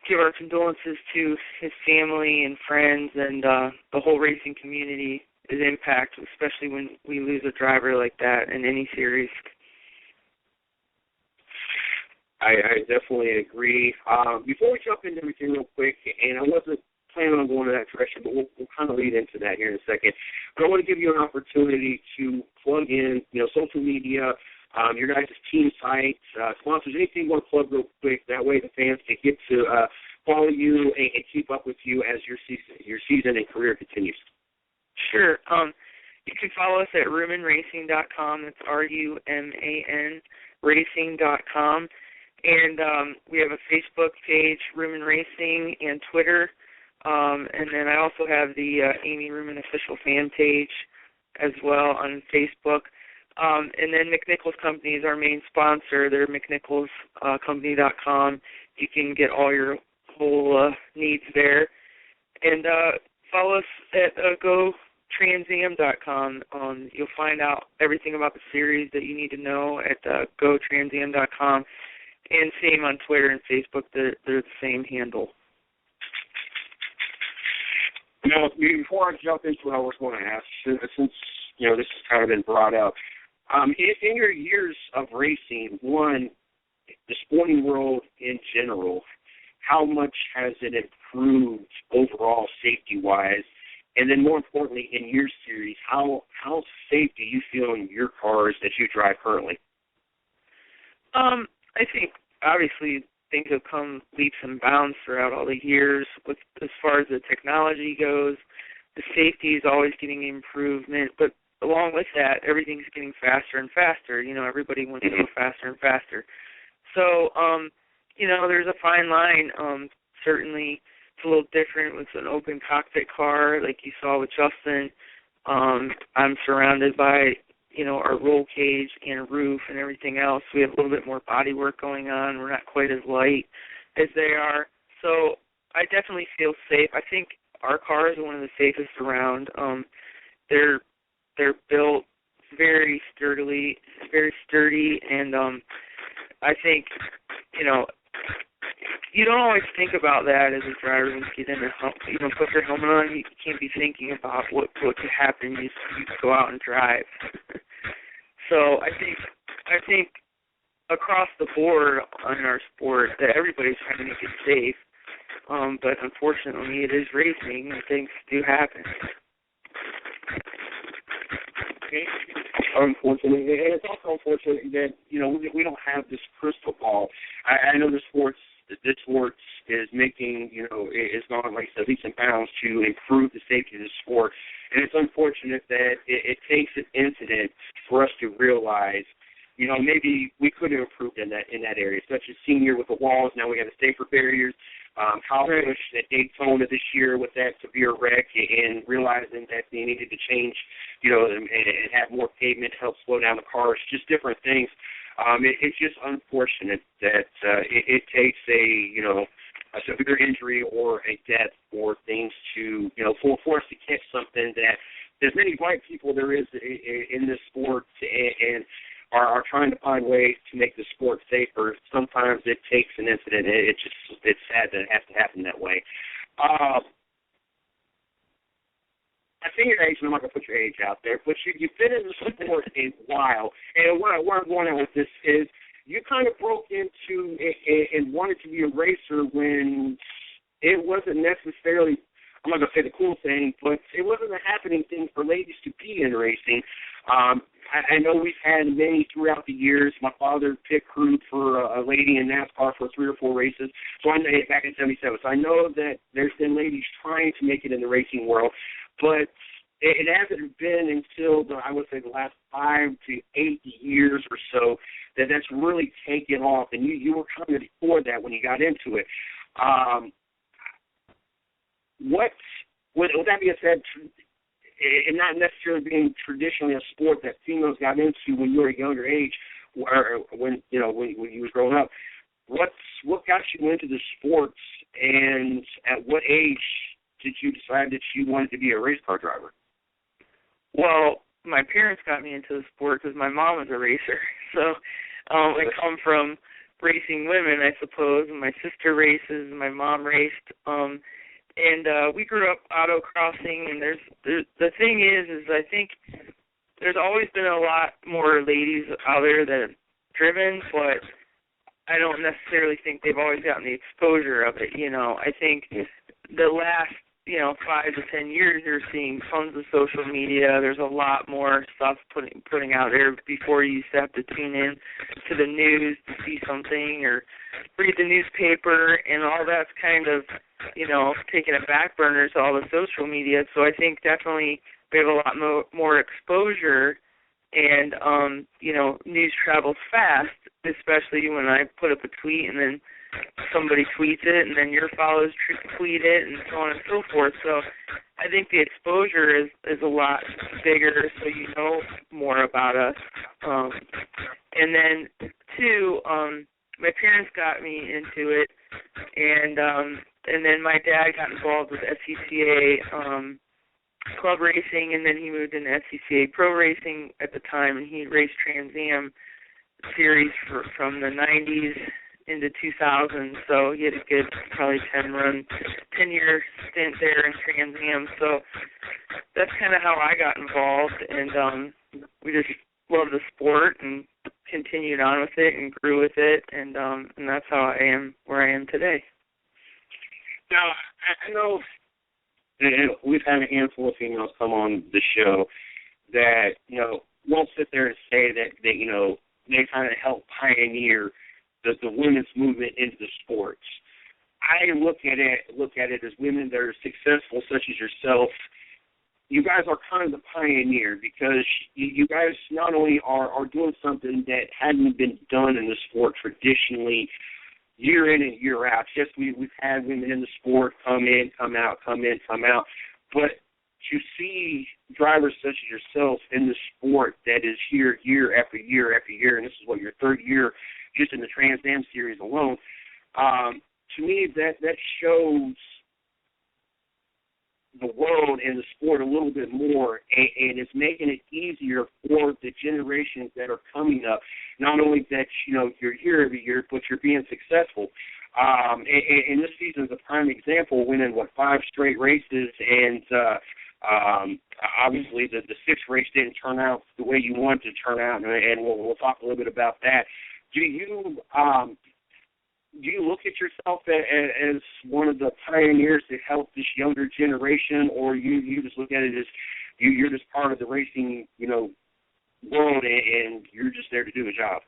give our condolences to his family and friends and the whole racing community is impacted, especially when we lose a driver like that in any series. I definitely agree. Before we jump into everything real quick, and I wasn't planning on going in that direction, but we'll kind of lead into that here in a second. But I want to give you an opportunity to plug in, social media, your guys' team sites, sponsors, anything you want to plug real quick. That way the fans can get to follow you and keep up with you as your season and career continues. Sure. You can follow us at rumanracing.com. That's RUMAN racing.com. And we have a Facebook page, Ruman Racing, and Twitter. And then I also have the Amy Ruman official fan page as well on Facebook. And then McNichols Company is our main sponsor. They're McNicholsCompany.com. You can get all your whole needs there. And follow us at GoTransAm.com. You'll find out everything about the series that you need to know at GoTransAm.com. And same on Twitter and Facebook. They're the same handle. Before I jump into what I was going to ask, since this has kind of been brought up, in your years of racing, one, the sporting world in general, how much has it improved overall safety-wise? And then more importantly, in your series, how safe do you feel in your cars that you drive currently? I think, obviously, things have come leaps and bounds throughout all the years. As far as the technology goes, the safety is always getting improvement, but along with that, everything's getting faster and faster. Everybody wants to go faster and faster. So, there's a fine line. Certainly, it's a little different with an open cockpit car, like you saw with Justin. I'm surrounded by, our roll cage and roof and everything else. We have a little bit more body work going on. We're not quite as light as they are. So I definitely feel safe. I think our cars are one of the safest around. They're built very sturdy, and I think, you don't always think about that as a driver when you get in put your helmet on. You can't be thinking about what could happen. You go out and drive. So I think across the board in our sport that everybody's trying to make it safe. But unfortunately, it is racing and things do happen. Okay. Unfortunately, and it's also unfortunate that we don't have this crystal ball. I know this sport is making it's gone like leaps and bounds to improve the safety of the sport, and it's unfortunate that it takes an incident for us to realize maybe we could have improved in that area, such as senior with the walls. Now we have the safer barriers. How push at Daytona this year with that severe wreck and realizing that they needed to change, and have more pavement to help slow down the cars, just different things. It's just unfortunate that it takes a severe injury or a death for things to, for us to catch something that there's many bright people there is in this sport and are trying to find ways to make the sport safer. Sometimes it takes an incident. It's sad that it has to happen that way. I think your age, and I'm not going to put your age out there, but you've been in the sport a while. And where I'm going at with this is you kind of broke into and wanted to be a racer when it wasn't necessarily, I'm not going to say the cool thing, but it wasn't a happening thing for ladies to be in racing. I know we've had many throughout the years. My father pit crewed for a lady in NASCAR for 3 or 4 races. So I know back in '77. So I know that there's been ladies trying to make it in the racing world, but it hasn't been until I would say the last 5 to 8 years or so that's really taken off. And you were kind of before that when you got into it. What with that being said, and not necessarily being traditionally a sport that females got into when you were a younger age, or when you was growing up, what got you into the sports, and at what age did you decide that you wanted to be a race car driver? Well, my parents got me into the sport because my mom was a racer. So I come from racing women, I suppose, and my sister races, and my mom raced. And we grew up autocrossing, and the thing is I think there's always been a lot more ladies out there that have driven, but I don't necessarily think they've always gotten the exposure of it. I think the last 5 to 10 years, you're seeing tons of social media. There's a lot more stuff putting out there. Before, you used to have to tune in to the news to see something or read the newspaper, and all that's kind of, taking a back burner to all the social media. So I think definitely we have a lot more exposure, and, news travels fast, especially when I put up a tweet and then somebody tweets it, and then your followers tweet it, and so on and so forth. So I think the exposure is a lot bigger, so you know more about us. And then, two, my parents got me into it, and then my dad got involved with SCCA club racing, and then he moved into SCCA pro racing at the time, and he raced Trans Am series from the 90s into 2000, so he had a good probably 10-year stint there in Trans Am. So that's kind of how I got involved, and we just loved the sport and continued on with it and grew with it, and that's how I am where I am today. Now, I know, and we've had a handful of females come on the show that, won't sit there and say that they kind of helped pioneer the women's movement into the sports. I look at it as women that are successful, such as yourself. You guys are kind of the pioneer, because you guys not only are doing something that hadn't been done in the sport traditionally, year in and year out. Yes, we've had women in the sport come in, come out, but to see drivers such as yourself in the sport that is here year after year after year, and this is your third year just in the Trans Am series alone, to me that shows the world and the sport a little bit more, and it's making it easier for the generations that are coming up. Not only that, you're here every year, but you're being successful. And this season is a prime example, winning, 5 straight races, and obviously the 6th race didn't turn out the way you wanted to turn out, and we'll talk a little bit about that. Do you look at yourself as one of the pioneers that helped this younger generation, or you just look at it as you're just part of the racing, world, and you're just there to do a job?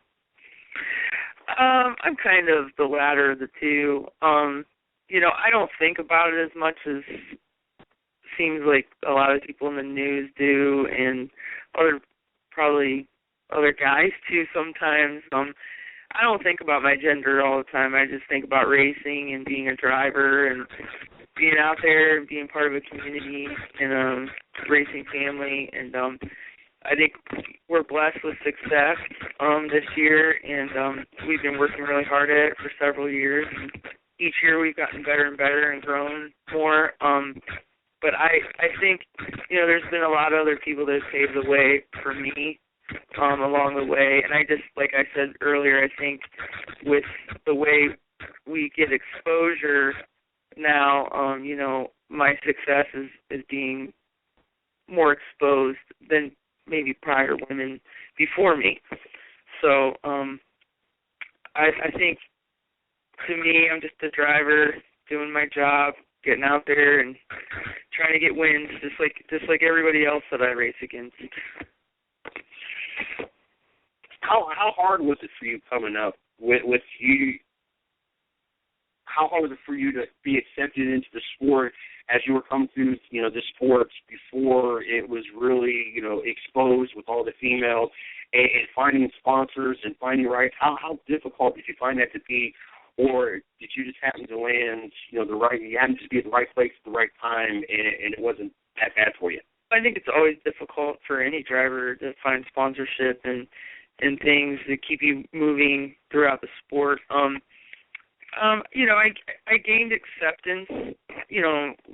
I'm kind of the latter of the two. I don't think about it as much as seems like a lot of people in the news do, and probably other guys too sometimes. I don't think about my gender all the time. I just think about racing and being a driver and being out there and being part of a community and a racing family. And I think we're blessed with success this year, and we've been working really hard at it for several years. And each year we've gotten better and better and grown more. But I think, there's been a lot of other people that have paved the way for me along the way. And I just, like I said earlier, I think with the way we get exposure now, my success is being more exposed than maybe prior women before me. So I think, to me, I'm just a driver doing my job, getting out there and trying to get wins, just like everybody else that I race against. How hard was it for you coming up with you? How hard was it for you to be accepted into the sport as you were coming through, the sports before it was really, exposed with all the females, and finding sponsors and finding rights? How difficult did you find that to be or did you just happen to land, you happened to be at the right place at the right time, and it wasn't that bad for you? I think it's always difficult for any driver to find sponsorship and things that keep you moving throughout the sport. I gained acceptance. We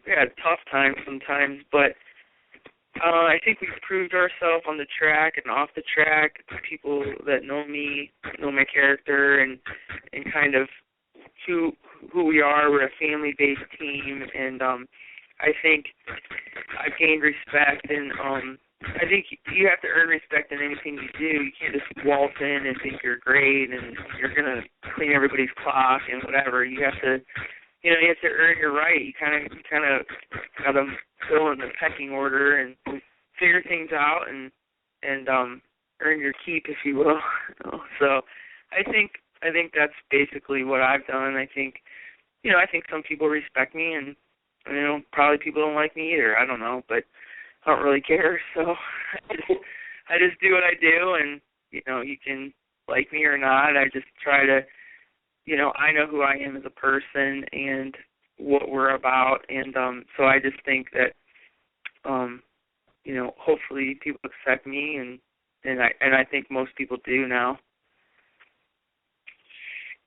had tough times sometimes, but I think we've proved ourselves on the track and off the track. People that know me, know my character, and kind of who we are. We're a family-based team, and I think I've gained respect, and I think you have to earn respect in anything you do. You can't just waltz in and think you're great and you're going to clean everybody's clock and whatever. You have to, you have to earn your right. You kind of got to go in the pecking order and figure things out and earn your keep, if you will. So I think that's basically what I've done. I think some people respect me, and probably people don't like me either. I don't know, but I don't really care. So I just do what I do, and you can like me or not. I just try to, I know who I am as a person and what we're about, and so I just think that, hopefully people accept me, and I think most people do now.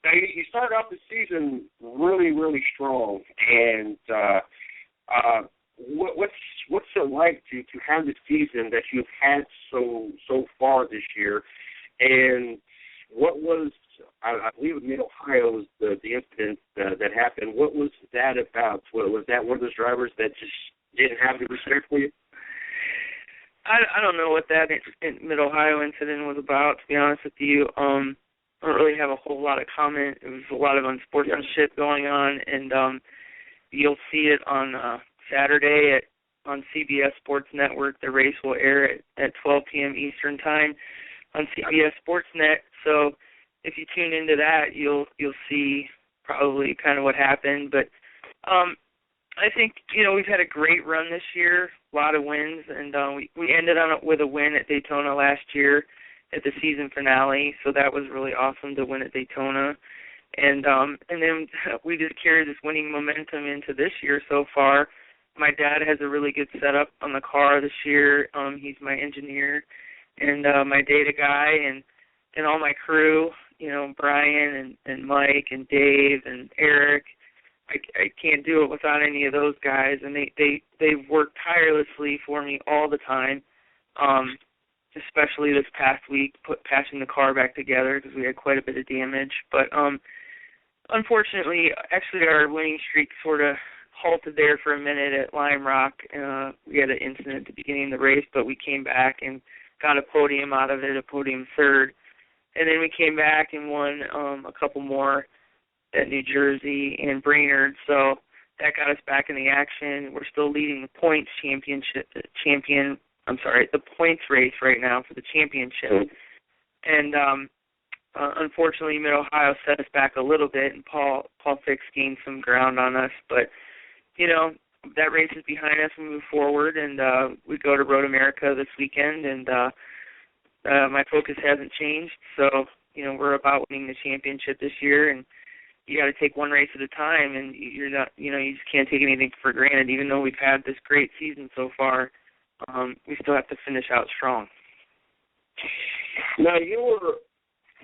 Now, you started off the season really, really strong, and what's it like to have the season that you've had so far this year? And what was, I believe in Mid-Ohio was the incident that happened. What was that about? Was that one of those drivers that just didn't have the respect for you? I don't know what that Mid-Ohio incident was about, to be honest with you. I don't really have a whole lot of comment. It was a lot of unsportsmanship going on, and you'll see it on Saturday on CBS Sports Network. The race will air at 12 p.m. Eastern Time on CBS Sportsnet. So if you tune into that, you'll see probably kind of what happened. But I think we've had a great run this year, a lot of wins, and we ended on with a win at Daytona last year at the season finale. So that was really awesome to win at Daytona. And then we just carried this winning momentum into this year so far. My dad has a really good setup on the car this year. He's my engineer and my data guy, and all my crew, Brian and Mike and Dave and Eric. I can't do it without any of those guys, and they've worked tirelessly for me all the time, especially this past week, patching the car back together because we had quite a bit of damage. But unfortunately, actually our winning streak sort of halted there for a minute at Lime Rock. We had an incident at the beginning of the race, but we came back and got a podium out of it, a podium third. And then we came back and won a couple more at New Jersey and Brainerd. So that got us back in the action. We're still leading the points the points race right now for the championship. And unfortunately, Mid-Ohio set us back a little bit, and Paul Fix gained some ground on us. But that race is behind us. We move forward, and we go to Road America this weekend, and my focus hasn't changed. So, we're about winning the championship this year, and you got to take one race at a time, and you're not, you just can't take anything for granted. Even though we've had this great season so far, we still have to finish out strong. Now, you were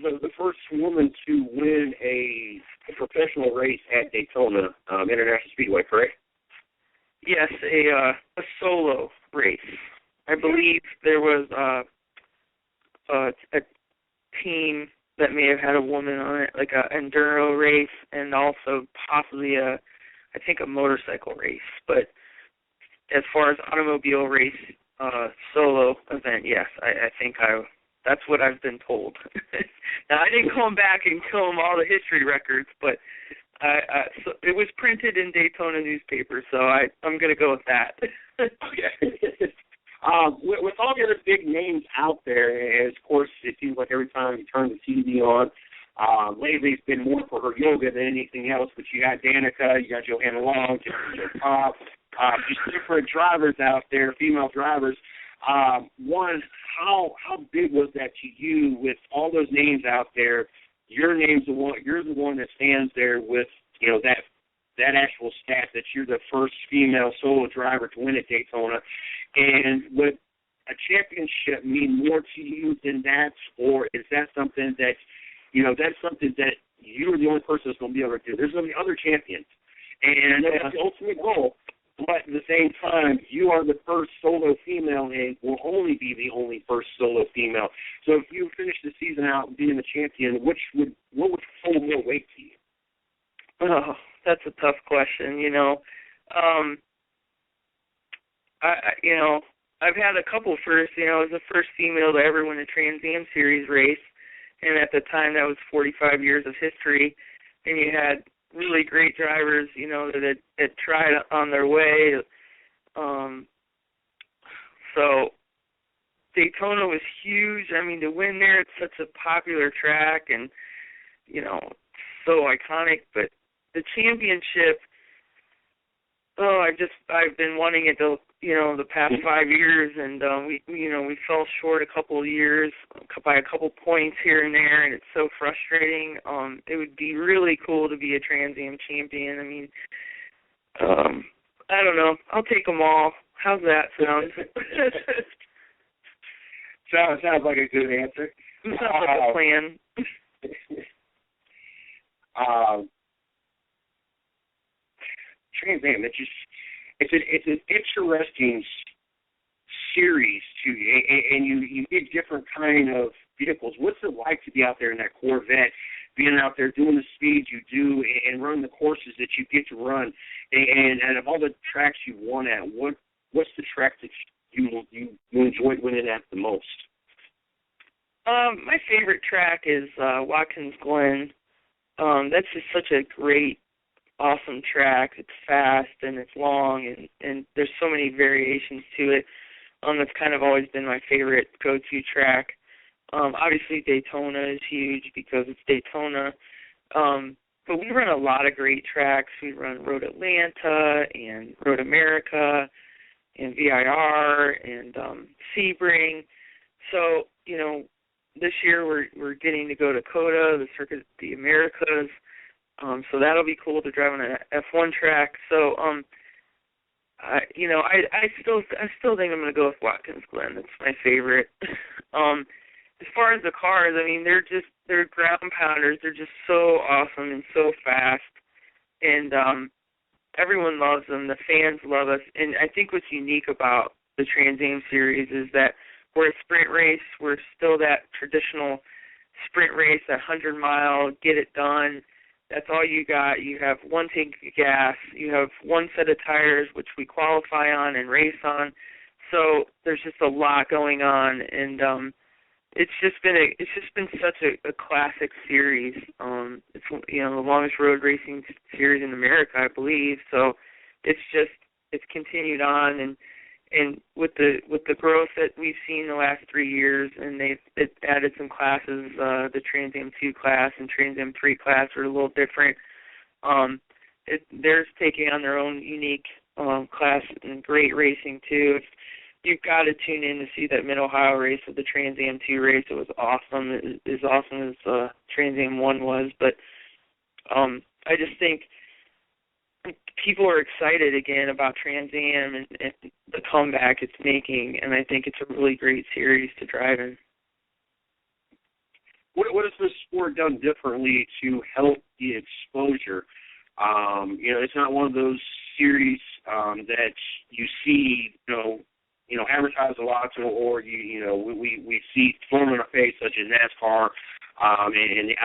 the first woman to win a professional race at Daytona International Speedway, correct? Yes, a solo race. I believe there was a team that may have had a woman on it, like a enduro race, and also possibly a motorcycle race. But as far as automobile race solo event, yes, I think that's what I've been told. Now, I didn't come back and kill them all the history records, but so it was printed in Daytona newspaper, so I'm going to go with that. Okay. With all the other big names out there, and of course, it seems like every time you turn the TV on, lately it's been more for her yoga than anything else, but you got Danica, you got Johanna Long, Joe just different drivers out there, female drivers. One, how big was that to you with all those names out there? your name's the one. You're the one that stands there with that actual stat that you're the first female solo driver to win at Daytona. And would a championship mean more to you than that, or is that something that that's something that you're the only person that's going to be able to do? There's going to be other champions, and that's the ultimate goal. But at the same time, you are the first solo female and will only be the only first solo female. So if you finish the season out being the champion, what would hold more weight to you? Oh, that's a tough question. I've had a couple firsts. I was the first female to ever win a Trans Am Series race, and at the time that was 45 years of history, and you had really great drivers, that had tried on their way. So Daytona was huge. I mean, to win there, it's such a popular track and, so iconic. But the championship, I've been wanting it to, the past 5 years, and we fell short a couple of years by a couple points here and there, and it's so frustrating. It would be really cool to be a Trans Am champion. I mean, I don't know. I'll take them all. How's that sound? Sounds like a good answer. Sounds like a plan. Trans Am, it's an interesting series too, and you get different kind of vehicles. What's it like to be out there in that Corvette, being out there doing the speeds you do and running the courses that you get to run, and of all the tracks you won at, what's the track that you enjoyed winning at the most? My favorite track is Watkins Glen. That's just such a great, awesome track. It's fast and it's long, and there's so many variations to it. That's kind of always been my favorite go-to track. Obviously Daytona is huge because it's Daytona, but we run a lot of great tracks. We run Road Atlanta and Road America and VIR and Sebring. So this year we're getting to go to COTA, the Circuit of the Americas. So that'll be cool to drive on an F1 track. So, I still think I'm going to go with Watkins Glen. That's my favorite. As far as the cars, I mean, they're ground pounders. They're just so awesome and so fast. And everyone loves them. The fans love us. And I think what's unique about the Trans Am Series is that we're a sprint race. We're still that traditional sprint race, that 100-mile, get it done. That's all you got. You have one tank of gas. You have one set of tires, which we qualify on and race on. So there's just a lot going on, and it's just been such a classic series. It's the longest road racing series in America, I believe. So it's continued on, and with the growth that we've seen the last 3 years, and they've added some classes, the Trans Am 2 class and Trans Am 3 class are a little different. They're taking on their own unique class and great racing too. You've got to tune in to see that Mid-Ohio race of the Trans Am 2 race. It was awesome, as awesome as Trans Am 1 was. But I just think people are excited again about Trans Am and the comeback it's making, and I think it's a really great series to drive in. What has the sport done differently to help the exposure? It's not one of those series that you see, advertised a lot, or we see thrown in our face, such as NASCAR and the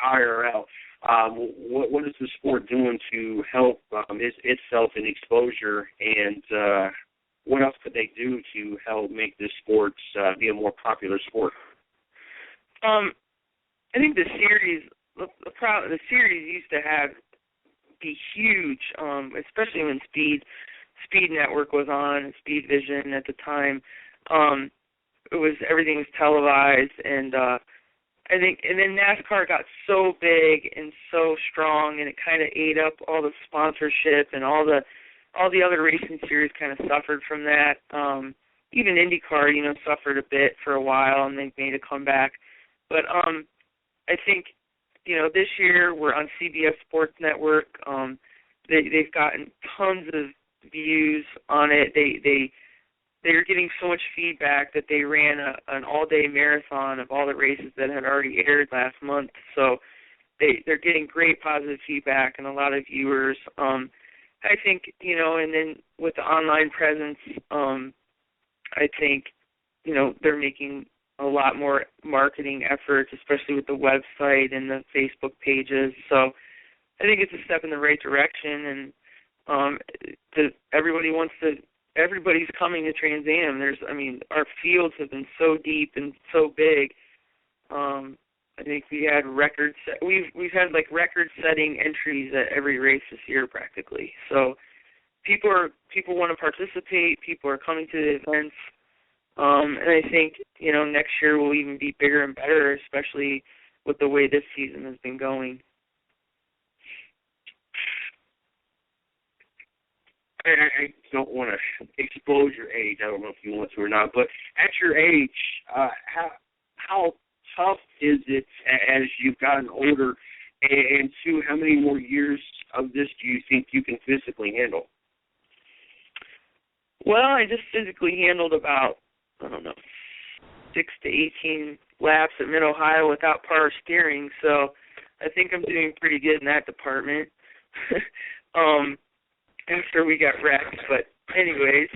IRL. What is the sport doing to help itself in exposure, and what else could they do to help make this sport be a more popular sport? I think the series used to be huge, especially when Speed Network was on, and Speed Vision at the time. Everything was televised, and I think, and then NASCAR got so big and so strong, and it kind of ate up all the sponsorship, and all the other racing series kind of suffered from that. Even IndyCar, suffered a bit for a while, and they made a comeback. But I think this year we're on CBS Sports Network. They've gotten tons of views on it. They're getting so much feedback that they ran an all-day marathon of all the races that had already aired last month. So they're getting great positive feedback and a lot of viewers. I think, and then with the online presence, I think, they're making a lot more marketing efforts, especially with the website and the Facebook pages. So I think it's a step in the right direction, and everybody's coming to Trans Am. Our fields have been so deep and so big. I think we had we've had like record-setting entries at every race this year practically. So people want to participate. People are coming to the events, and I think next year will even be bigger and better, especially with the way this season has been going. I don't want to expose your age. I don't know if you want to or not, but at your age, how tough is it as you've gotten older? And two, how many more years of this do you think you can physically handle? Well, I just physically handled about, 6 to 18 laps at Mid-Ohio without power steering, so I think I'm doing pretty good in that department. After we got wrecked, but anyways,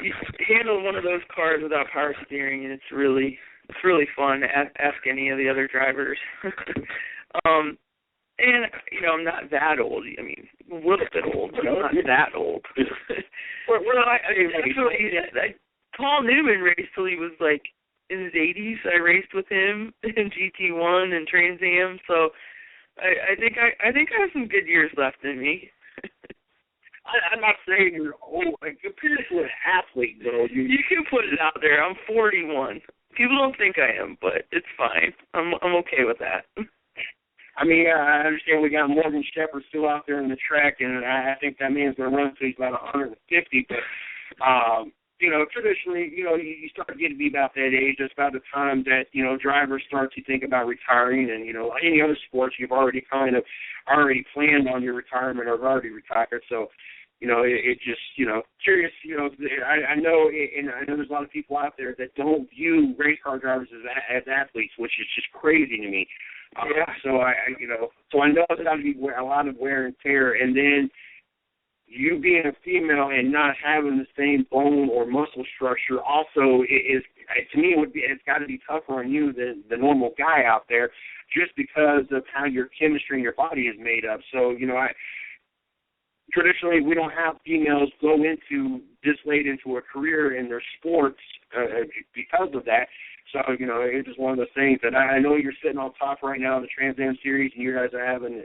you handle one of those cars without power steering, and it's really fun. Ask any of the other drivers. And I'm not that old. A little bit old, but I'm not that old. Paul Newman raced till he was like in his 80s. I raced with him in GT1 and Trans Am, so I think I have some good years left in me. I'm not saying you're old. Compared to an athlete, though, you can put it out there. I'm 41. People don't think I am, but it's fine. I'm okay with that. I understand we got Morgan Shepherd still out there in the track, and I think that man's going to run until he's about 150. But traditionally, you start getting to be about that age. That's about the time that, drivers start to think about retiring. And, any other sports, you've already already planned on your retirement or have already retired. So, it just, curious, I know there's a lot of people out there that don't view race car drivers as athletes, which is just crazy to me. So I know it's got to be a lot of wear and tear. And then, you being a female and not having the same bone or muscle structure also is, to me, it's got to be tougher on you than the normal guy out there, just because of how your chemistry in your body is made up. So, traditionally we don't have females go into this late into a career in their sports because of that. So, it's just one of those things that I know you're sitting on top right now in the Trans Am Series, and you guys are having,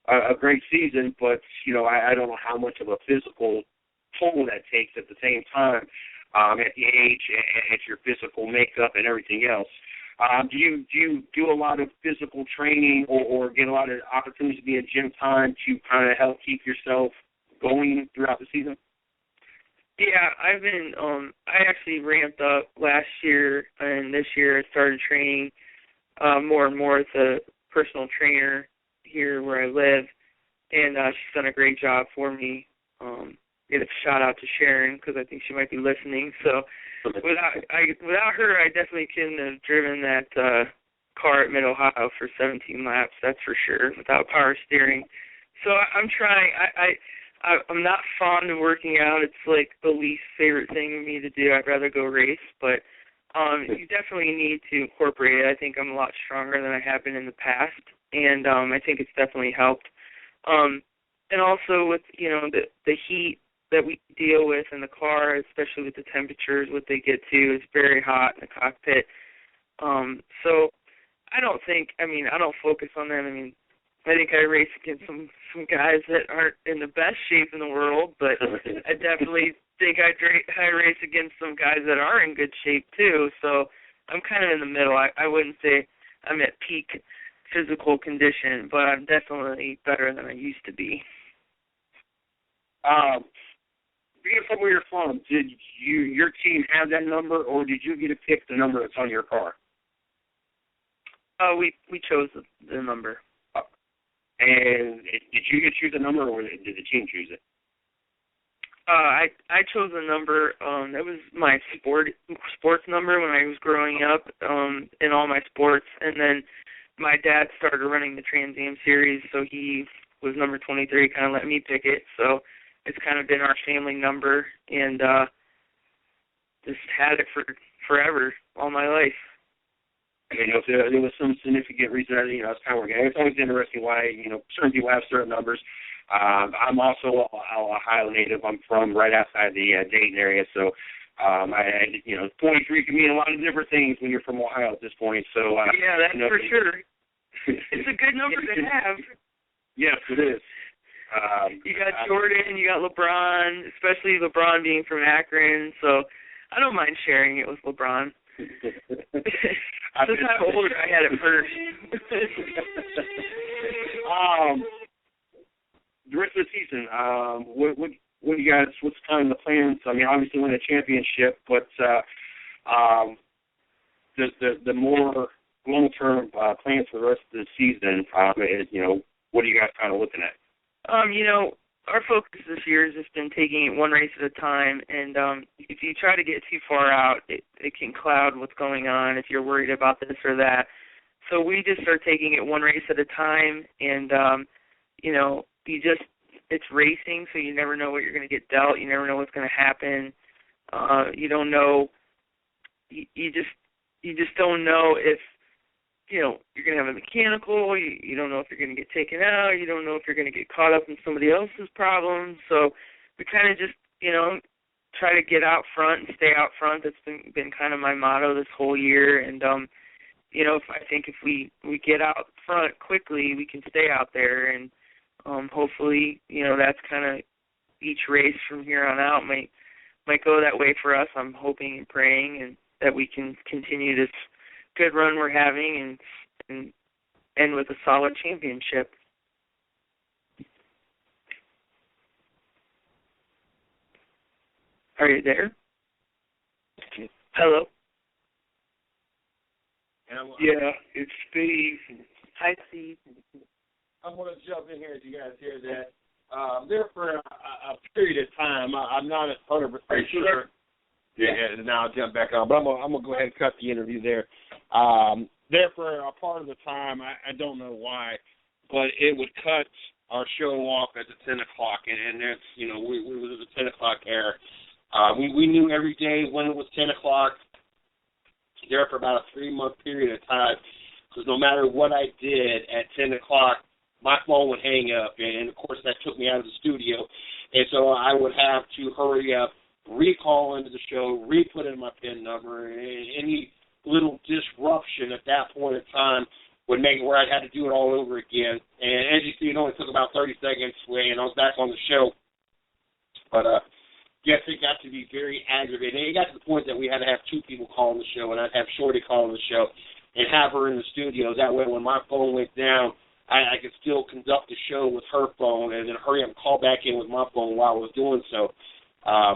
a great season, but, I don't know how much of a physical toll that takes at the same time at the age and at your physical makeup and everything else. Do you do a lot of physical training or get a lot of opportunities to be at gym time to kind of help keep yourself going throughout the season? Yeah, I've been, I actually ramped up last year, and this year I started training more and more with a personal trainer here where I live, and she's done a great job for me. Get a shout out to Sharon because I think she might be listening. So without her, I definitely couldn't have driven that car at Mid-Ohio for 17 laps. That's for sure. Without power steering. So I'm trying. I'm not fond of working out. It's like the least favorite thing for me to do. I'd rather go race, but you definitely need to incorporate it. I think I'm a lot stronger than I have been in the past, and I think it's definitely helped. And also with, the heat that we deal with in the car, especially with the temperatures, what they get to is very hot in the cockpit. So I don't focus on them. I think I race against some guys that aren't in the best shape in the world, but I definitely think I race against some guys that are in good shape too. So I'm kind of in the middle. I wouldn't say I'm at peak physical condition, but I'm definitely better than I used to be. Being from where you're from, did your team have that number, or did you get to pick the number that's on your car? We chose the number. And did you choose a number, or did the team choose it? I chose a number. That was my sports number when I was growing up in all my sports, and then my dad started running the Trans Am series, so he was number 23. Kind of let me pick it, so it's kind of been our family number, and just had it for forever, all my life. You know, if there was some significant reason, you know, it's kind of it's always interesting why, you know, certain people have certain numbers. I'm also a Ohio native. I'm from right outside the Dayton area, so you know, 23 can mean a lot of different things when you're from Ohio at this point. So yeah, that's, you know, for sure. It's a good number to have. Yes, it is. You got Jordan, you got LeBron, especially LeBron being from Akron, so I don't mind sharing it with LeBron. Since I'm older, I had it first. The rest of the season, what do you guys? What's kind of the plans? I mean, obviously win a championship, but the more long-term plans for the rest of the season is, you know, what are you guys kind of looking at? You know, our focus this year has just been taking it one race at a time, and if you try to get too far out, it can cloud what's going on if you're worried about this or that. So we just start taking it one race at a time, and, you know, it's racing, so you never know what you're going to get dealt. You never know what's going to happen. You don't know. You just don't know if, you know, you're going to have a mechanical. You don't know if you're going to get taken out. You don't know if you're going to get caught up in somebody else's problems. So we kind of just, you know, try to get out front and stay out front. That's been kind of my motto this whole year. And, you know, I think if we get out front quickly, we can stay out there. And hopefully, you know, that's kind of each race from here on out might go that way for us. I'm hoping and praying and that we can continue this good run we're having and end with a solid championship. Are you there? Hello? Yeah, it's Steve. Hi, Steve. I'm going to jump in here as you guys hear that. There for a period of time, I'm not 100% sure. Yeah, and now I'll jump back on. But I'm going to go ahead and cut the interview there. There for a part of the time, I don't know why, but it would cut our show off at the 10 o'clock. And that's, you know, we was at the 10 o'clock era. We knew every day when it was 10 o'clock there for about a 3-month period of time, because no matter what I did at 10 o'clock, my phone would hang up, and of course that took me out of the studio, and so I would have to hurry up, recall into the show, re-put in my PIN number, and any little disruption at that point in time would make it where I'd have to do it all over again. And as you see, it only took about 30 seconds, and I was back on the show. But yes, it got to be very aggravating. And it got to the point that we had to have 2 people calling the show, and I'd have Shorty calling the show and have her in the studio. That way, when my phone went down, I could still conduct the show with her phone and then hurry up and call back in with my phone while I was doing so.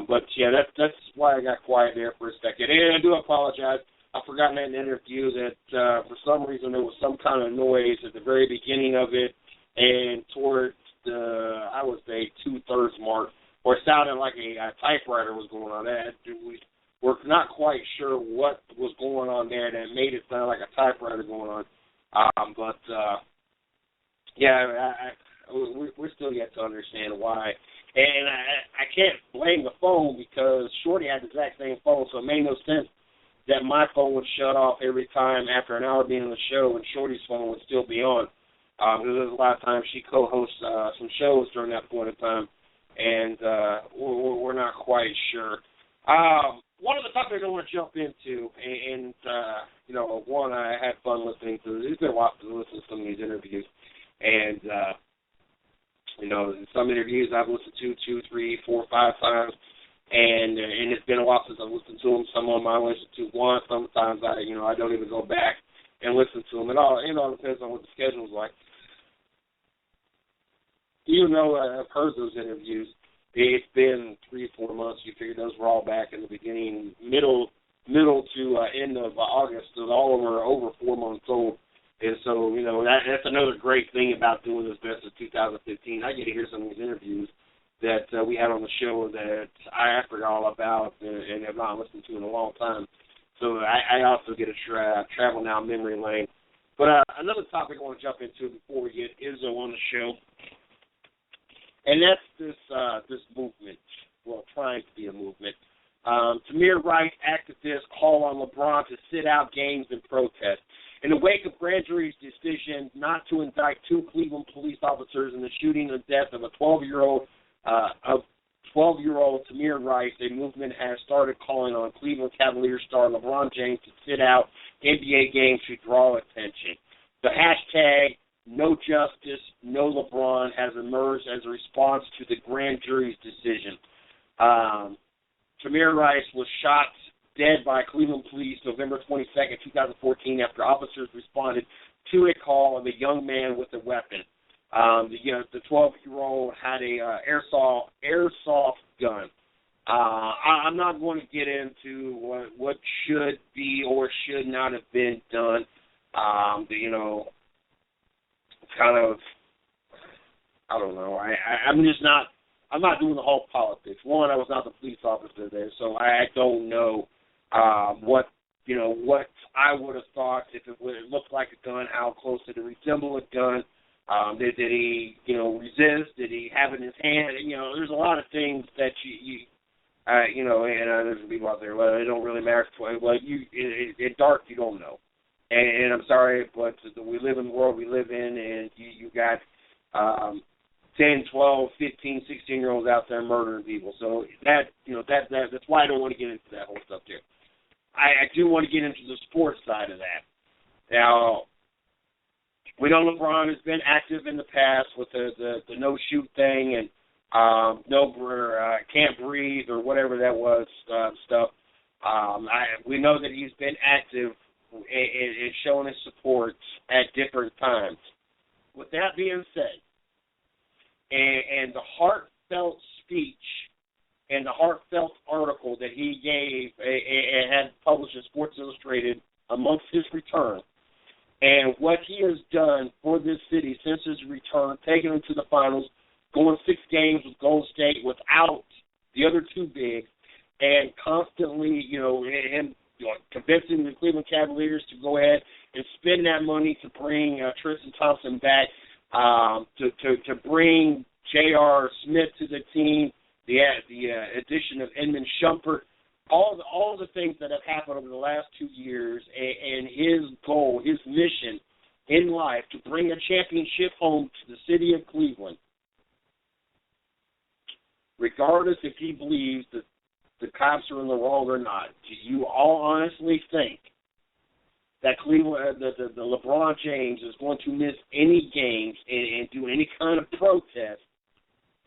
But, yeah, that's why I got quiet there for a second. And I do apologize. I forgot in the interview that for some reason there was some kind of noise at the very beginning of it and towards the, I would say, 2/3 mark, or it sounded like a typewriter was going on. We're not quite sure what was going on there that made it sound like a typewriter going on. Yeah, we're still yet to understand why. And I can't blame the phone because Shorty had the exact same phone, so it made no sense that my phone would shut off every time after an hour being on the show and Shorty's phone would still be on. There's a lot of times she co-hosts some shows during that point in time, and we're not quite sure. One of the topics I want to jump into, and you know, one I had fun listening to. It's been a while to listen to some of these interviews. And, you know, some interviews I've listened to 2, 3, 4, 5 times, and it's been a while since I've listened to them. Some of them I listen to once. Sometimes I don't even go back and listen to them at all. It all depends on what the schedule's like. Even though I've heard those interviews, it's been 3 or 4 months. You figure those were all back in the beginning, middle to end of August. So all of them are over 4 months old. And so, you know, that's another great thing about doing this Best of 2015. I get to hear some of these interviews that we had on the show that I forgot all about and have not listened to in a long time. So I also get to travel down memory lane. But another topic I want to jump into before we get Izzo on the show, and that's this movement. Well, trying to be a movement. Tamir Rice activists call on LeBron to sit out games and protest. In the wake of grand jury's decision not to indict 2 Cleveland police officers in the shooting and death of a 12-year-old Tamir Rice, a movement has started calling on Cleveland Cavaliers star LeBron James to sit out NBA games to draw attention. The hashtag No Justice, No LeBron has emerged as a response to the grand jury's decision. Tamir Rice was shot dead by Cleveland police November 22nd, 2014, after officers responded to a call of a young man with a weapon. The 12-year-old had a airsoft gun. I'm not going to get into what should be or should not have been done. Kind of, I don't know. I'm not doing the whole politics. One, I was not the police officer there, so I don't know what I would have thought if it looked like a gun. How close did it resemble a gun? Did he, resist? Did he have it in his hand? There's a lot of things that and there's people out there. Well, it don't really matter. Well, in dark, you don't know. And I'm sorry, but we live in the world we live in, and you got 10, 12, 15, 16-year-olds out there murdering people. So that's why I don't want to get into that whole stuff there. I do want to get into the sports side of that. Now, we know LeBron has been active in the past with the no-shoot thing and can't breathe or whatever that was stuff. We know that he's been active in showing his support at different times. With that being said, and the heartfelt speech and the heartfelt article that he gave and had published in Sports Illustrated amongst his return, and what he has done for this city since his return, taking them to the finals, going 6 games with Golden State without the other 2 bigs, and constantly, him convincing the Cleveland Cavaliers to go ahead and spend that money to bring Tristan Thompson back, to bring J.R. Smith to the team, the addition of Edmund Shumpert, all the things that have happened over the last 2 years, and his goal, his mission in life to bring a championship home to the city of Cleveland, regardless if he believes that the cops are in the wrong or not. Do you all honestly think that Cleveland, the LeBron James is going to miss any games and do any kind of protest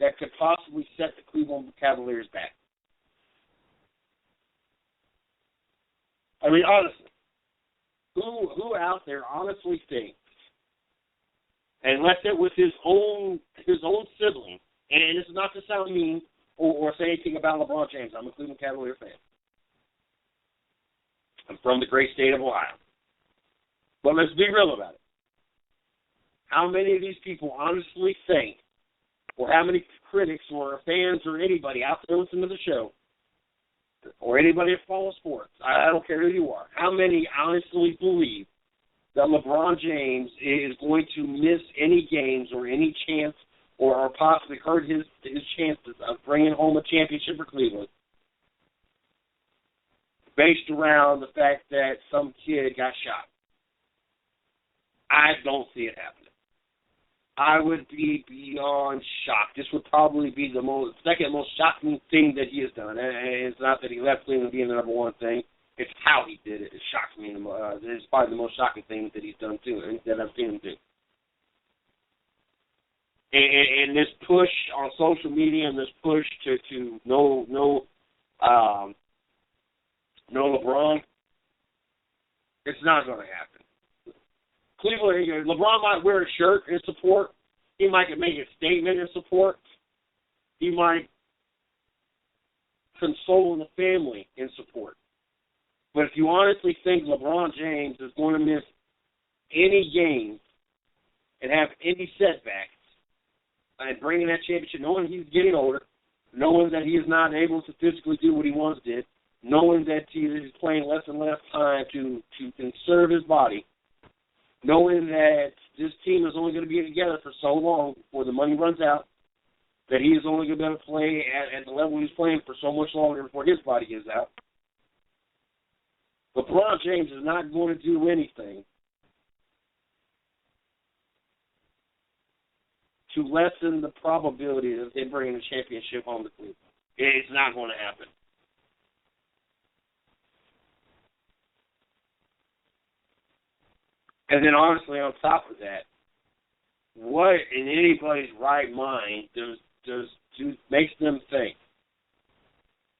that could possibly set the Cleveland Cavaliers back? I mean, honestly, who out there honestly thinks, and left it with his own sibling, and this is not to sound mean or say anything about LeBron James. I'm a Cleveland Cavalier fan. I'm from the great state of Ohio. But let's be real about it. How many of these people honestly think, or how many critics or fans or anybody out there listening to the show, or anybody that follows sports, I don't care who you are, how many honestly believe that LeBron James is going to miss any games or any chance or possibly hurt his chances of bringing home a championship for Cleveland based around the fact that some kid got shot? I don't see it happening. I would be beyond shocked. This would probably be the second most shocking thing that he has done. And it's not that he left Cleveland being the number one thing. It's how he did it. It shocks me. It's probably the most shocking thing that he's done, too, and that I've seen him do. And this push on social media and this push to no LeBron, it's not going to happen. Cleveland, LeBron might wear a shirt in support. He might make a statement in support. He might console the family in support. But if you honestly think LeBron James is going to miss any game and have any setbacks and bringing that championship, knowing he's getting older, knowing that he is not able to physically do what he once did, knowing that he is playing less and less time to conserve his body, knowing that this team is only going to be together for so long before the money runs out, that he is only going to be able to play at the level he's playing for so much longer before his body gives out. LeBron James is not going to do anything to lessen the probability of him bringing the championship home to Cleveland. It's not going to happen. And then, honestly, on top of that, what in anybody's right mind makes them think,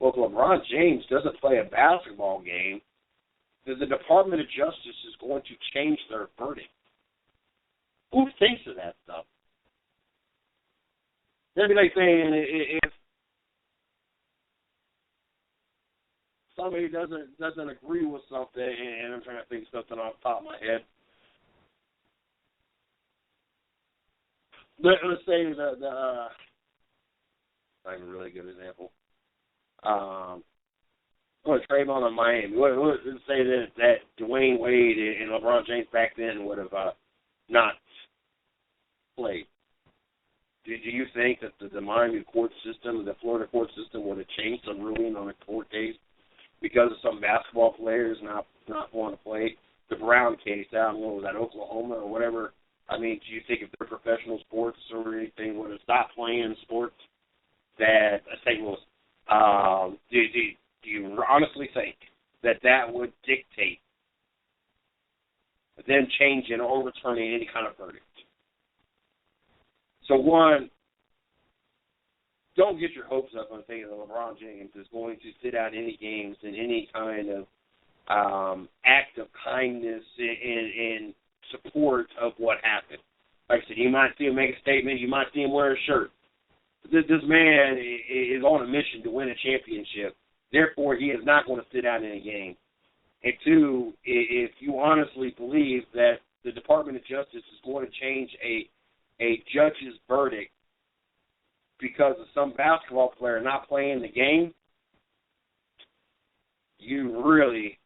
well, if LeBron James doesn't play a basketball game, then the Department of Justice is going to change their verdict? Who thinks of that stuff? That'd be like saying if somebody doesn't agree with something, and I'm trying to think of something off the top of my head. Let's say not even a really good example. Trayvon in Miami. Let's say that Dwayne Wade and LeBron James back then would have not played. Do you think that the Miami court system, the Florida court system, would have changed some ruling on a court case because of some basketball players not wanting to play? The Brown case out in, what was that, Oklahoma or whatever. I mean, do you think if they're professional sports or anything would have stopped playing sports that St. Louis? Do you honestly think that would dictate them changing or overturning any kind of verdict? So one, don't get your hopes up on thinking that LeBron James is going to sit out any games in any kind of act of kindness and support of what happened. Like I said, you might see him make a statement, you might see him wear a shirt. This man is on a mission to win a championship. Therefore, he is not going to sit out in a game. And two, if you honestly believe that the Department of Justice is going to change a judge's verdict because of some basketball player not playing the game, you really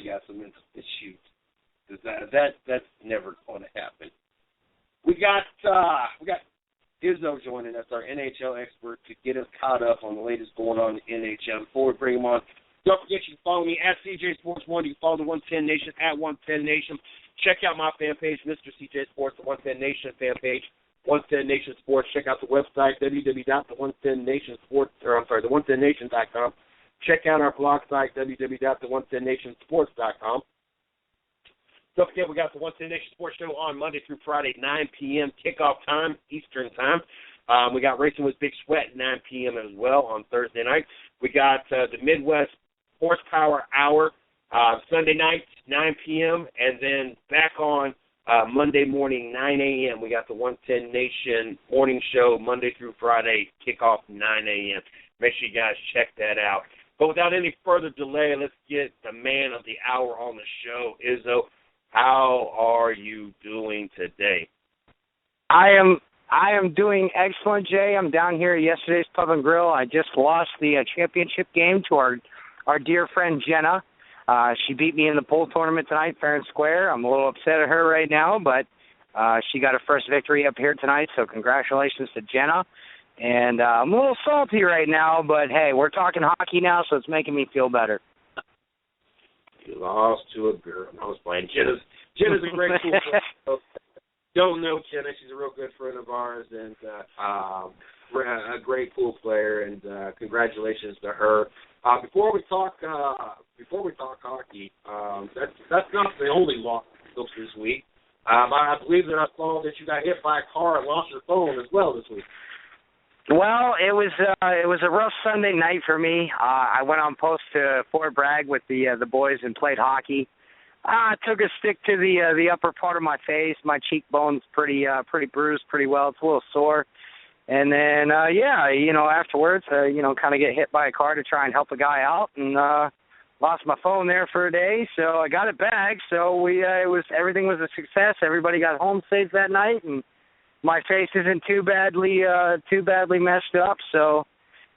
got some mental issues. That's never going to happen. We got Izzo joining us, our NHL expert, to get us caught up on the latest going on in the NHL. Before we bring him on, don't forget you can follow me at CJ Sports 1. You can follow the 110 Nation at 110 Nation. Check out my fan page, Mr. CJ Sports, the 110 Nation fan page, 110 Nation Sports. Check out the website, the110nation.com. Check out our blog site, www.the110nationsports.com. Don't forget, we got the 110 Nation Sports Show on Monday through Friday, 9 p.m. kickoff time, Eastern time. We got Racing with Big Sweat, 9 p.m. as well on Thursday night. We got the Midwest Horsepower Hour Sunday night, 9 p.m., and then back on Monday morning, 9 a.m. We got the 110 Nation Morning Show, Monday through Friday, kickoff 9 a.m. Make sure you guys check that out. But without any further delay, let's get the man of the hour on the show, Izzo. How are you doing today? I am doing excellent, Jay. I'm down here at yesterday's Pub and Grill. I just lost the championship game to our dear friend Jenna. She beat me in the pool tournament tonight, fair and square. I'm a little upset at her right now, but she got her first victory up here tonight, so congratulations to Jenna. And I'm a little salty right now, but hey, we're talking hockey now, so it's making me feel better. You lost to a girl. I was playing. Jenna's a great cool friend. Don't know Jenna. She's a real good friend of ours and a great pool player. And congratulations to her. Before we talk hockey, that's not the only loss this week. I believe that I saw that you got hit by a car and lost your phone as well this week. Well, it was a rough Sunday night for me. I went on post to Fort Bragg with the boys and played hockey. I took a stick to the upper part of my face. My cheekbone's pretty bruised, pretty well. It's a little sore. And then afterwards, kind of get hit by a car to try and help a guy out, and lost my phone there for a day, so I got it back. So everything was a success. Everybody got home safe that night, and my face isn't too badly messed up. So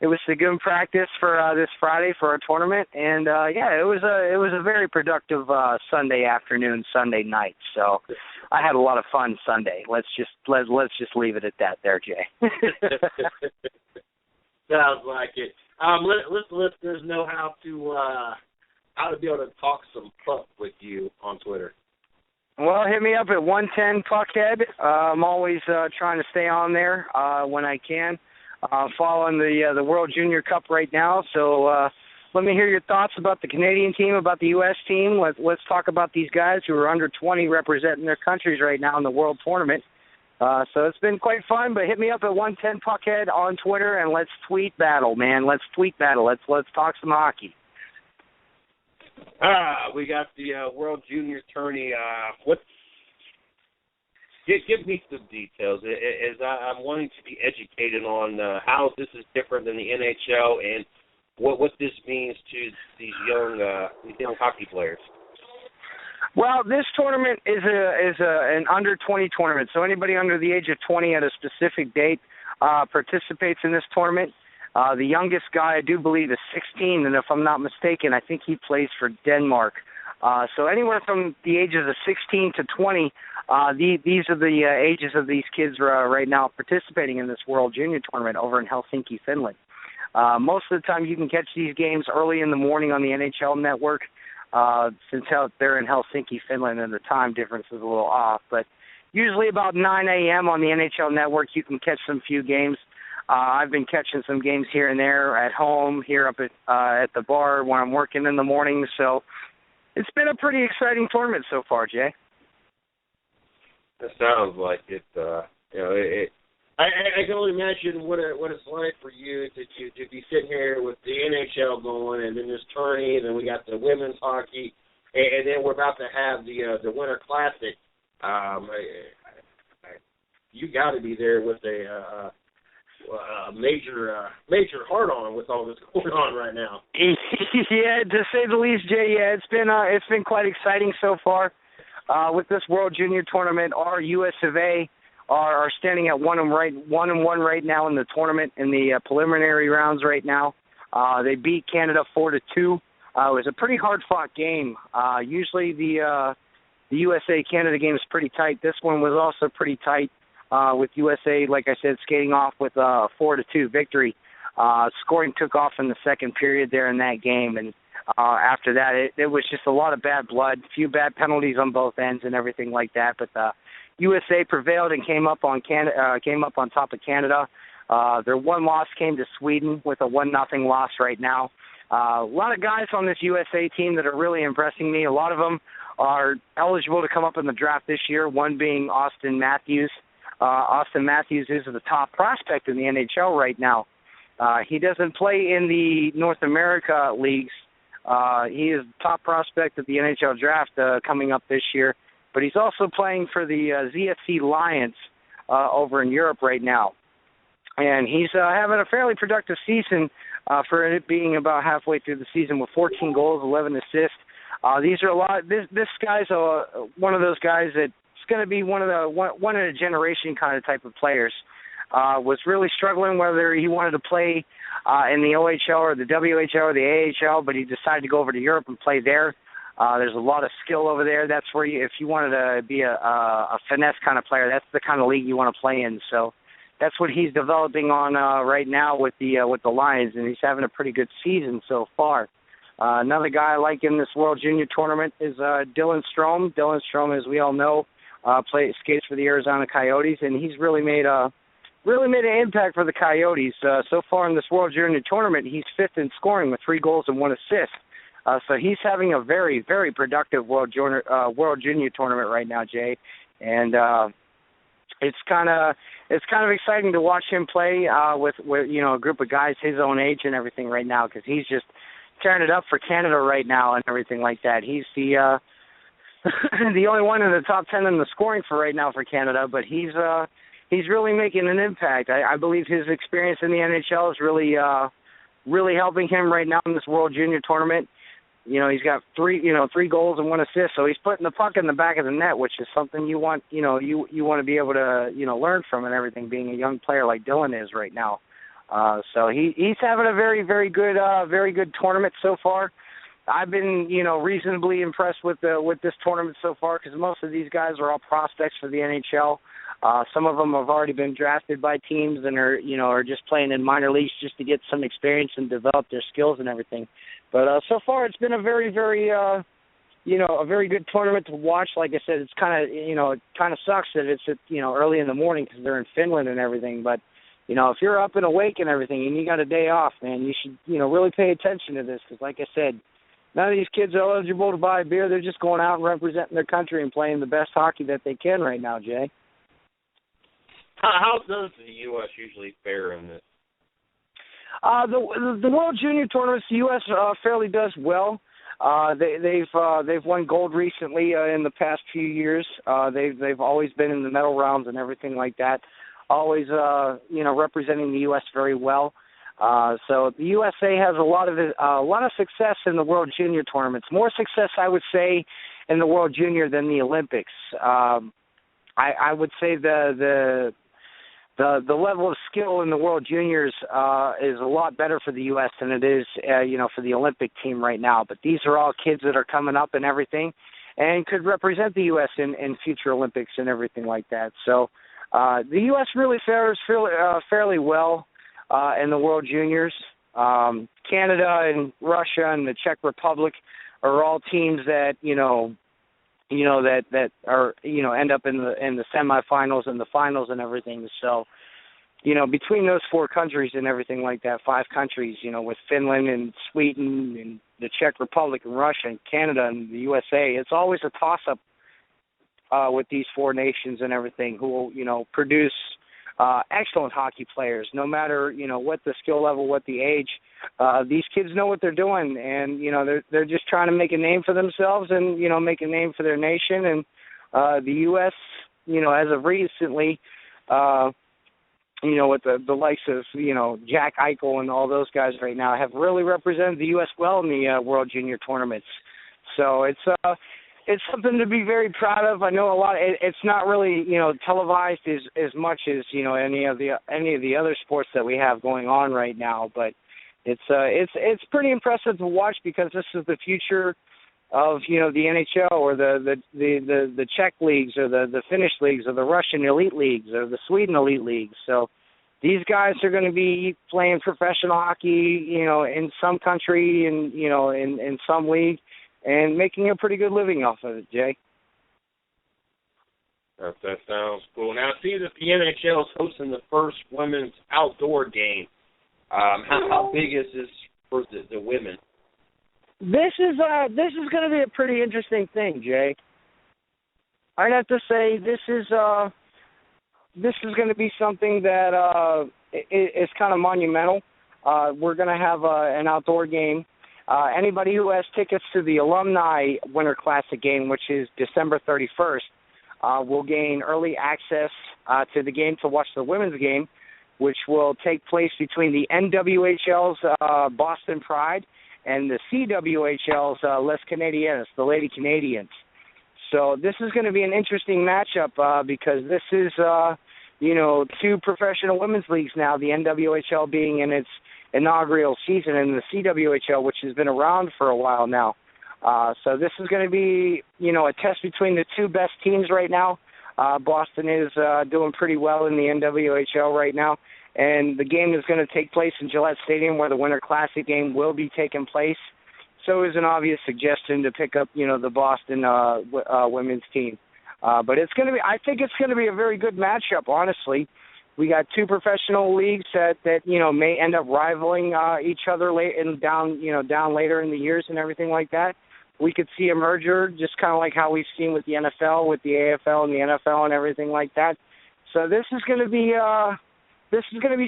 it was a good practice for this Friday for our tournament, and it was a very productive Sunday afternoon, Sunday night. So I had a lot of fun Sunday. Let's just leave it at that, there, Jay. Sounds like it. Let listeners know how to be able to talk some puck with you on Twitter. Well, hit me up at 110 Puckhead. I'm always trying to stay on there when I can. Following the World Junior Cup right now, so let me hear your thoughts about the Canadian team, about the U.S. team. Let's talk about these guys who are under 20 representing their countries right now in the World Tournament. So it's been quite fun, but hit me up at 110 Puckhead on Twitter, and let's tweet battle, man. Let's tweet battle. Let's talk some hockey. We got the World Junior Tourney. Give me some details, as I'm wanting to be educated on how this is different than the NHL and what this means to these young hockey players. Well, this tournament is an under 20 tournament, so anybody under the age of 20 at a specific date participates in this tournament. The youngest guy, I do believe, is 16, and if I'm not mistaken, I think he plays for Denmark. So anywhere from the ages of 16 to 20, these are the ages of these kids right now participating in this World Junior Tournament over in Helsinki, Finland. Most of the time you can catch these games early in the morning on the NHL Network, since they're in Helsinki, Finland, and the time difference is a little off. But usually about 9 a.m. on the NHL Network, you can catch some few games. I've been catching some games here and there at home, here up at the bar when I'm working in the morning. So it's been a pretty exciting tournament so far, Jay. That sounds like it. I can only imagine what it's like for you to be sitting here with the NHL going, and then this tourney, and then we got the women's hockey, and then we're about to have the Winter Classic. You got to be there with a major heart on with all this going on right now. Yeah, to say the least, Jay. Yeah, it's been quite exciting so far with this World Junior Tournament. Our US of A are standing at 1-1 right now in the tournament in the preliminary rounds right now. They beat Canada 4-2. It was a pretty hard-fought game. Usually the USA-Canada game is pretty tight. This one was also pretty tight with USA, like I said, skating off with a 4-2 victory. Scoring took off in the second period there in that game, and after that it was just a lot of bad blood, a few bad penalties on both ends and everything like that. But USA prevailed and came up on top of Canada. Their one loss came to Sweden with a 1-0 loss right now. A lot of guys on this USA team that are really impressing me. A lot of them are eligible to come up in the draft this year, one being Austin Matthews. Austin Matthews is the top prospect in the NHL right now. He doesn't play in the North America leagues. He is the top prospect of the NHL draft coming up this year. But he's also playing for the ZSC Lions over in Europe right now. And he's having a fairly productive season for it being about halfway through the season with 14 goals, 11 assists. These are a lot. This guy's one of those guys that's going to be one in a generation kind of type of players. Was really struggling whether he wanted to play in the OHL or the WHL or the AHL, but he decided to go over to Europe and play there. There's a lot of skill over there. That's where if you wanted to be a finesse kind of player, that's the kind of league you want to play in. So that's what he's developing on right now with the Lions, and he's having a pretty good season so far. Another guy I like in this World Junior Tournament is Dylan Strome. Dylan Strome, as we all know, skates for the Arizona Coyotes, and he's really made an impact for the Coyotes. So far in this World Junior Tournament, he's fifth in scoring with 3 goals and 1 assist. So he's having a very, very productive World Junior Tournament right now, Jay, and it's kind of exciting to watch him play with a group of guys his own age and everything right now, because he's just tearing it up for Canada right now and everything like that. He's the the only one in the top 10 in the scoring for right now for Canada, but he's really making an impact. I believe his experience in the NHL is really helping him right now in this World Junior Tournament. he's got three goals and 1 assist, so he's putting the puck in the back of the net, which is something you want to be able to learn from and everything, being a young player like Dylan is right now. So he's having a very, very good tournament so far. I've been reasonably impressed with this tournament so far, because most of these guys are all prospects for the NHL. Some of them have already been drafted by teams and are just playing in minor leagues just to get some experience and develop their skills and everything. But so far, it's been a very, very, a very good tournament to watch. Like I said, it's it kind of sucks that it's early in the morning because they're in Finland and everything. But if you're up and awake and everything and you got a day off, man, you should really pay attention to this, because like I said, none of these kids are eligible to buy a beer. They're just going out and representing their country and playing the best hockey that they can right now, Jay. How does the U.S. usually fare in this? The World Junior tournaments, the U.S. Fairly does well. They've won gold recently in the past few years. They've always been in the medal rounds and everything like that. Always representing the U.S. very well. So the USA has a lot of success in the World Junior tournaments. More success, I would say, in the World Junior than the Olympics. I would say the level of skill in the World Juniors is a lot better for the U.S. than it is, for the Olympic team right now. But these are all kids that are coming up and everything, and could represent the U.S. in future Olympics and everything like that. So the U.S. really fares fairly well in the World Juniors. Canada and Russia and the Czech Republic are all teams that that are end up in the semifinals and the finals and everything. So between those 4 countries and everything like that, 5 countries, with Finland and Sweden and the Czech Republic and Russia and Canada and the USA, it's always a toss-up with these 4 nations and everything, who will produce excellent hockey players, no matter what the skill level, what the age. These kids know what they're doing, and they're just trying to make a name for themselves and make a name for their nation. And the U.S. as of recently, with the likes of Jack Eichel and all those guys right now, have really represented the U.S. well in the World Junior tournaments. So it's something to be very proud of. I know it's not really televised as much as any of the other sports that we have going on right now, but it's pretty impressive to watch, because this is the future of the NHL or the Czech leagues or the Finnish leagues or the Russian elite leagues or the Sweden elite leagues. So these guys are going to be playing professional hockey in some country and in some league, and making a pretty good living off of it, Jay. That sounds cool. Now, I see that the NHL is hosting the first women's outdoor game. How big is this for the women? This is going to be a pretty interesting thing, Jay. I'd have to say this is going to be something that is kind of monumental. We're going to have an outdoor game. Anybody who has tickets to the Alumni Winter Classic game, which is December 31st, will gain early access to the game to watch the women's game, which will take place between the NWHL's Boston Pride and the CWHL's Les Canadiens, the Lady Canadians. So this is going to be an interesting matchup because this is, 2 professional women's leagues now, the NWHL being in its inaugural season, and the CWHL, which has been around for a while now. So this is going to be, a test between the 2 best teams right now. Boston is doing pretty well in the NWHL right now, and the game is going to take place in Gillette Stadium, where the Winter Classic game will be taking place. So it was an obvious suggestion to pick up, the Boston women's team. But I think it's going to be a very good matchup, honestly. We got 2 professional leagues that may end up rivaling each other down later in the years and everything like that. We could see a merger, just kind of like how we've seen with the NFL, with the AFL and the NFL and everything like that. So this is going to be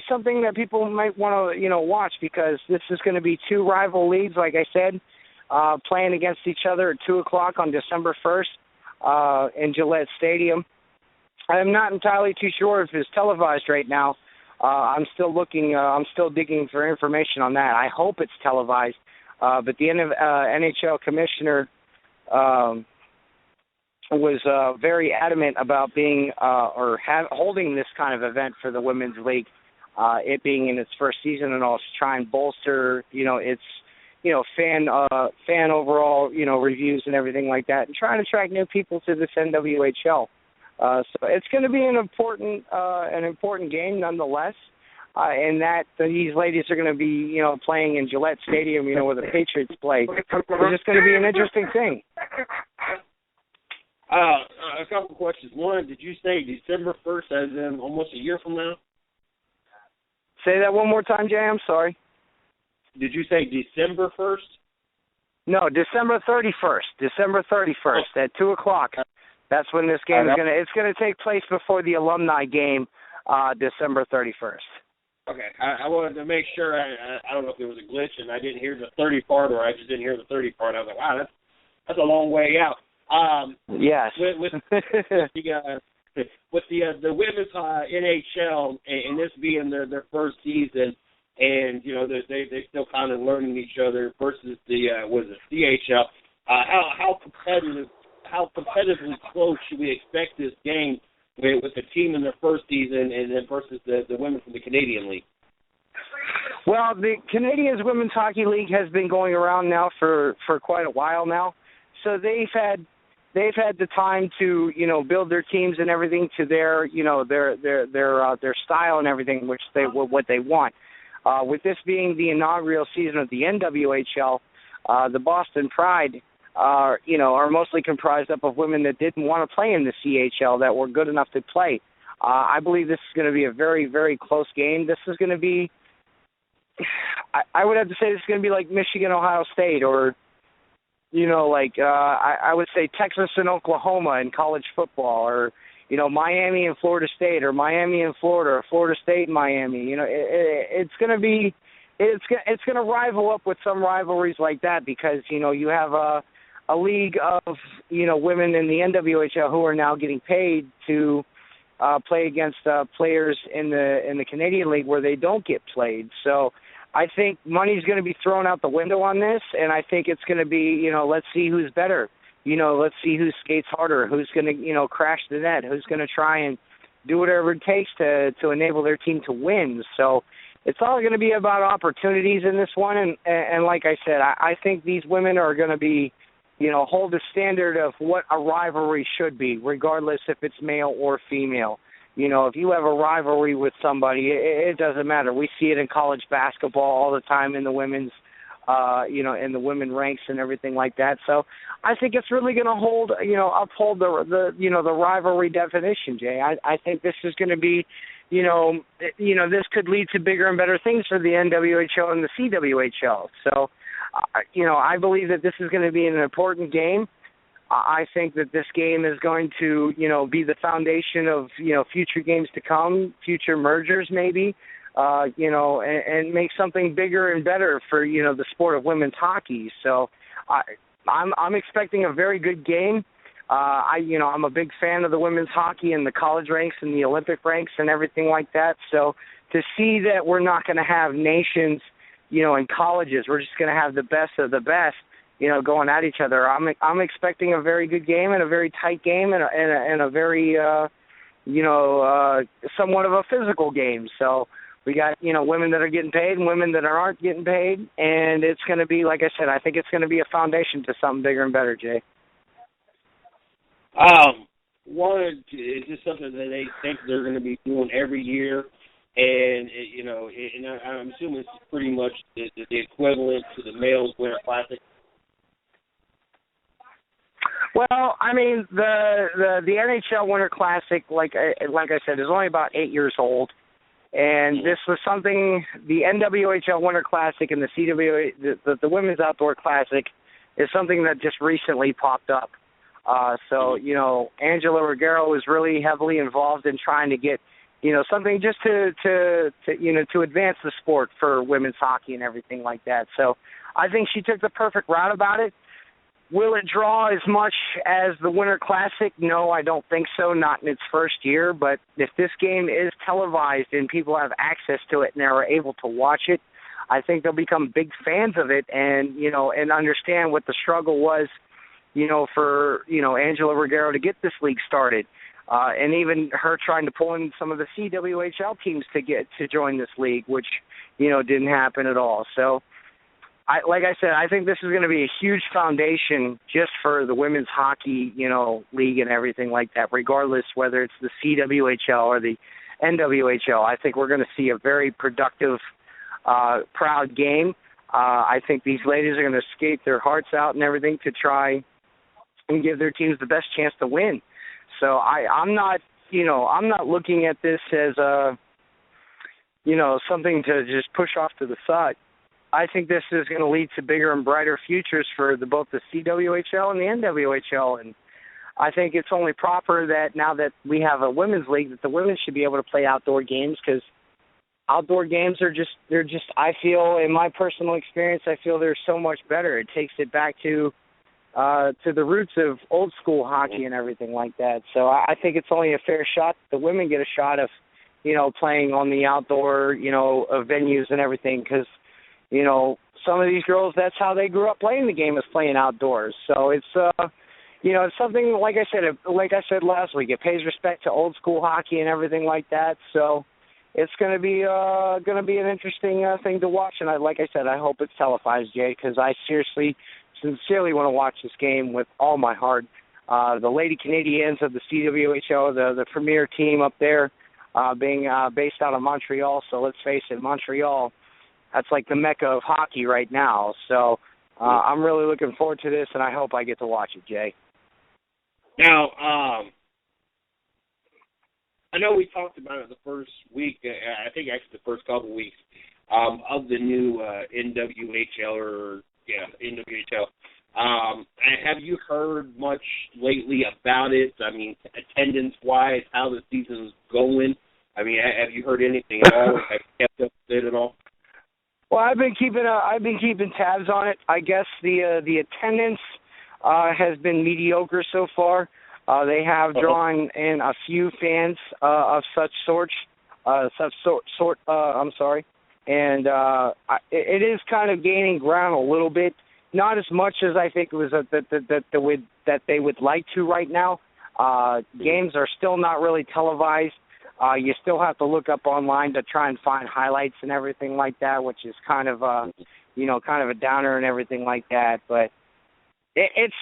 something that people might want to watch, because this is going to be 2 rival leagues, like I said, playing against each other at 2:00 on December 1st in Gillette Stadium. I'm not entirely too sure if it's televised right now. I'm still looking. I'm still digging for information on that. I hope it's televised. But the NHL commissioner was very adamant about being holding this kind of event for the Women's League, it being in its first season and all, to try and bolster, its, fan overall, reviews and everything like that, and trying to attract new people to this NWHL. So it's going to be an important game nonetheless, and that these ladies are going to be, playing in Gillette Stadium, where the Patriots play. It's just going to be an interesting thing. A couple questions. One, did you say December 1st, as in almost a year from now? Say that one more time, Jay. I'm sorry. Did you say December 1st? No, December 31st. December 31st at 2:00. That's when this game is it's going to take place before the alumni game, December 31st. Okay. I wanted to make sure. I don't know if there was a glitch and I didn't hear the 30 part, or I just didn't hear the 30 part. I was like, wow, that's a long way out. Yes. With the women's NHL and this being their first season, and they still kind of learning each other versus the CHL. How competitively close should we expect this game with the team in their first season and then versus the women from the Canadian League? Well, the Canadian Women's Hockey League has been going around now for quite a while now, so they've had the time to build their teams and everything to their their style and everything, which what they want. With this being the inaugural season of the NWHL, the Boston Pride are mostly comprised up of women that didn't want to play in the CHL that were good enough to play. I believe this is going to be a very, very close game. This is going to be, I would have to say, this is going to be like Michigan, Ohio State, or I would say Texas and Oklahoma in college football, or Miami and Florida State, or Miami and Florida, or Florida State and Miami. It's going to be, it's going to rival up with some rivalries like that, because you have a league of women in the NWHL who are now getting paid to play against players in the Canadian League where they don't get played. So I think money's going to be thrown out the window on this, and I think it's going to be, let's see who's better. Let's see who skates harder, who's going to, crash the net, who's going to try and do whatever it takes to enable their team to win. So it's all going to be about opportunities in this one, and like I said, I think these women are going to be, hold the standard of what a rivalry should be, regardless if it's male or female. If you have a rivalry with somebody, it doesn't matter. We see it in college basketball all the time in the women's, in the women ranks and everything like that. So I think it's really going to uphold the rivalry definition, Jay. I think this is going to be, this could lead to bigger and better things for the NWHL and the CWHL. So, I believe that this is going to be an important game. I think that this game is going to, be the foundation of, future games to come, future mergers maybe, and make something bigger and better for, the sport of women's hockey. So I'm expecting a very good game. I'm a big fan of the women's hockey and the college ranks and the Olympic ranks and everything like that. So to see that we're not going to have nations, in colleges, we're just going to have the best of the best, going at each other. I'm expecting a very good game and a very tight game and a very, somewhat of a physical game. So we got, women that are getting paid and women that aren't getting paid. And it's going to be, like I said, I think it's going to be a foundation to something bigger and better, Jay. One, it's just something that they think they're going to be doing every year. And, and I'm assuming it's pretty much the equivalent to the males Winter Classic. Well, I mean, the NHL Winter Classic, like I said, is only about 8 years old. And this was something, the NWHL Winter Classic and the CWA, the Women's Outdoor Classic, is something that just recently popped up. So, Angela Ruggiero was really heavily involved in trying to get, something just to advance the sport for women's hockey and everything like that. So I think she took the perfect route about it. Will it draw as much as the Winter Classic? No, I don't think so, not in its first year. But if this game is televised and people have access to it and are able to watch it, I think they'll become big fans of it and, and understand what the struggle was, for, Angela Ruggiero to get this league started. And even her trying to pull in some of the CWHL teams to join this league, which, didn't happen at all. So, like I said, I think this is going to be a huge foundation just for the women's hockey, league and everything like that, regardless whether it's the CWHL or the NWHL. I think we're going to see a very productive, proud game. I think these ladies are going to skate their hearts out and everything to try and give their teams the best chance to win. So I'm not looking at this as something to just push off to the side. I think this is going to lead to bigger and brighter futures for both the CWHL and the NWHL, and I think it's only proper that now that we have a women's league that the women should be able to play outdoor games, because outdoor games they're just I feel, in my personal experience, I feel they're so much better. It takes it back to the roots of old school hockey and everything like that. So I think it's only a fair shot. The women get a shot of, playing on the outdoor, venues and everything, because, some of these girls, that's how they grew up playing the game, is playing outdoors. So it's, it's something, like I said last week, it pays respect to old school hockey and everything like that. So it's going to be an interesting thing to watch. And like I said, I hope it's televised, Jay, because I sincerely want to watch this game with all my heart. The Lady Canadiens of the CWHL, the premier team up there, being based out of Montreal. So let's face it, Montreal, that's like the mecca of hockey right now. So I'm really looking forward to this, and I hope I get to watch it, Jay. Now, I know we talked about it the first week, I think actually the first couple of weeks, of the new NWHL. Have you heard much lately about it? I mean, attendance-wise, how the season's going? I mean, have you heard anything at all? Have you kept up with it at all? Well, I've been keeping tabs on it. I guess the attendance has been mediocre so far. They have drawn in a few fans of such sort. And it is kind of gaining ground a little bit. Not as much as I think it was that they would like to right now. Games are still not really televised. You still have to look up online to try and find highlights and everything like that, which is kind of a downer and everything like that. But it's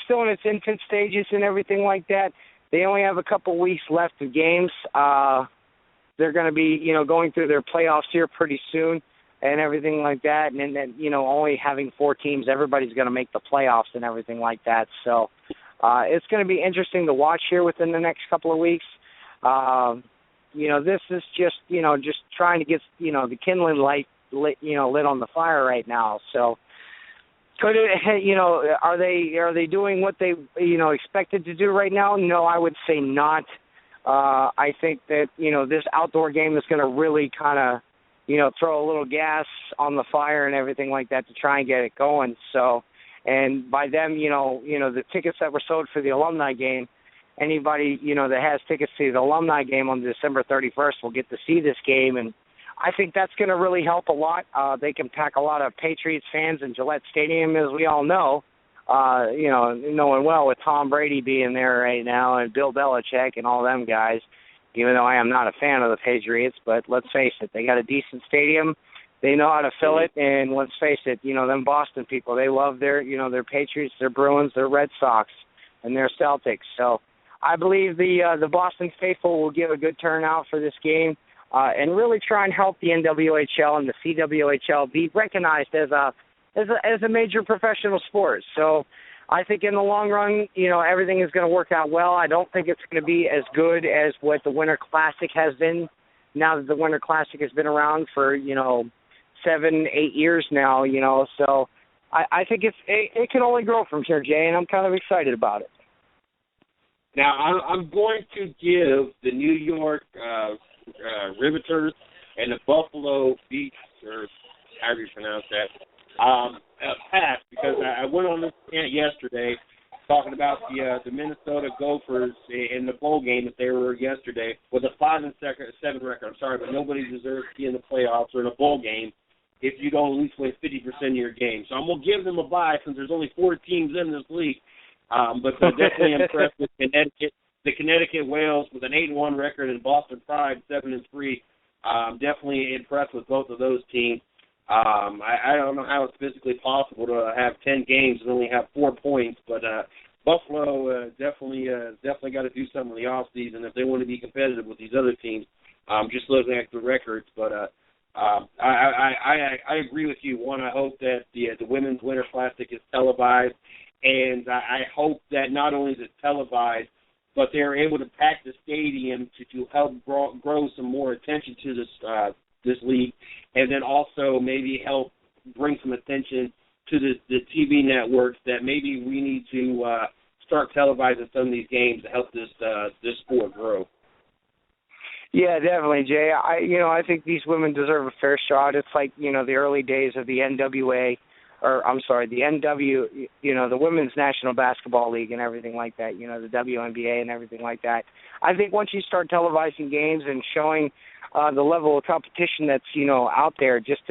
still in its infant stages and everything like that. They only have a couple weeks left of games. They're going to be, going through their playoffs here pretty soon and everything like that. And then, only having 4 teams, everybody's going to make the playoffs and everything like that. So it's going to be interesting to watch here within the next couple of weeks. This is just trying to get, the kindling light lit on the fire right now. So could it, are they doing what they, expected to do right now? No, I would say not. I think that, this outdoor game is going to really kind of, throw a little gas on the fire and everything like that to try and get it going. So, and by them, the tickets that were sold for the alumni game, anybody, that has tickets to the alumni game on December 31st will get to see this game. And I think that's going to really help a lot. They can pack a lot of Patriots fans in Gillette Stadium, as we all know. Knowing well with Tom Brady being there right now and Bill Belichick and all them guys, even though I am not a fan of the Patriots, but let's face it, they got a decent stadium. They know how to fill it, and let's face it, them Boston people, they love their Patriots, their Bruins, their Red Sox, and their Celtics. So I believe the Boston faithful will give a good turnout for this game and really try and help the NWHL and the CWHL be recognized as a major professional sport. So I think in the long run, everything is going to work out well. I don't think it's going to be as good as what the Winter Classic has been, now that the Winter Classic has been around for, 7-8 years now, So I think it can only grow from here, Jay, and I'm kind of excited about it. Now, I'm going to give the New York Riveters and the Buffalo Beach, or however you pronounce that, a pass, because I went on this rant yesterday, talking about the Minnesota Gophers in the bowl game that they were yesterday with a 5-7 record. I'm sorry, but nobody deserves to be in the playoffs or in a bowl game if you don't at least win 50% of your games. So I'm going to give them a bye since there's only 4 teams in this league. But definitely impressed with Connecticut. The Connecticut Whales with an 8-1 record and Boston Pride 7-3. Definitely impressed with both of those teams. I don't know how it's physically possible to have 10 games and only have 4 points, but Buffalo definitely got to do something in the off season if they want to be competitive with these other teams. Just looking at the records, but I agree with you. One, I hope that the Women's Winter Classic is televised, and I hope that not only is it televised, but they're able to pack the stadium to help grow some more attention to this league, and then also maybe help bring some attention to the TV networks that maybe we need to start televising some of these games to help this sport grow. Yeah, definitely, Jay. I think these women deserve a fair shot. It's like, the early days of the NWA, the NW, the Women's National Basketball League and everything like that, the WNBA and everything like that. I think once you start televising games and showing the level of competition that's, out there, just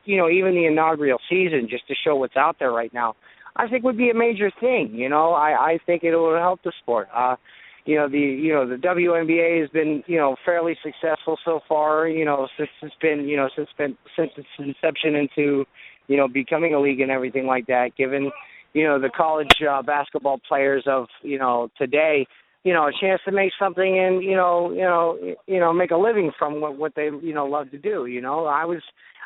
even the inaugural season, just to show what's out there right now, I think would be a major thing. I think it will help the sport. The WNBA has been, fairly successful so far, since its inception into, becoming a league and everything like that, given, the college basketball players of, today, a chance to make something and, make a living from what they, love to do. I was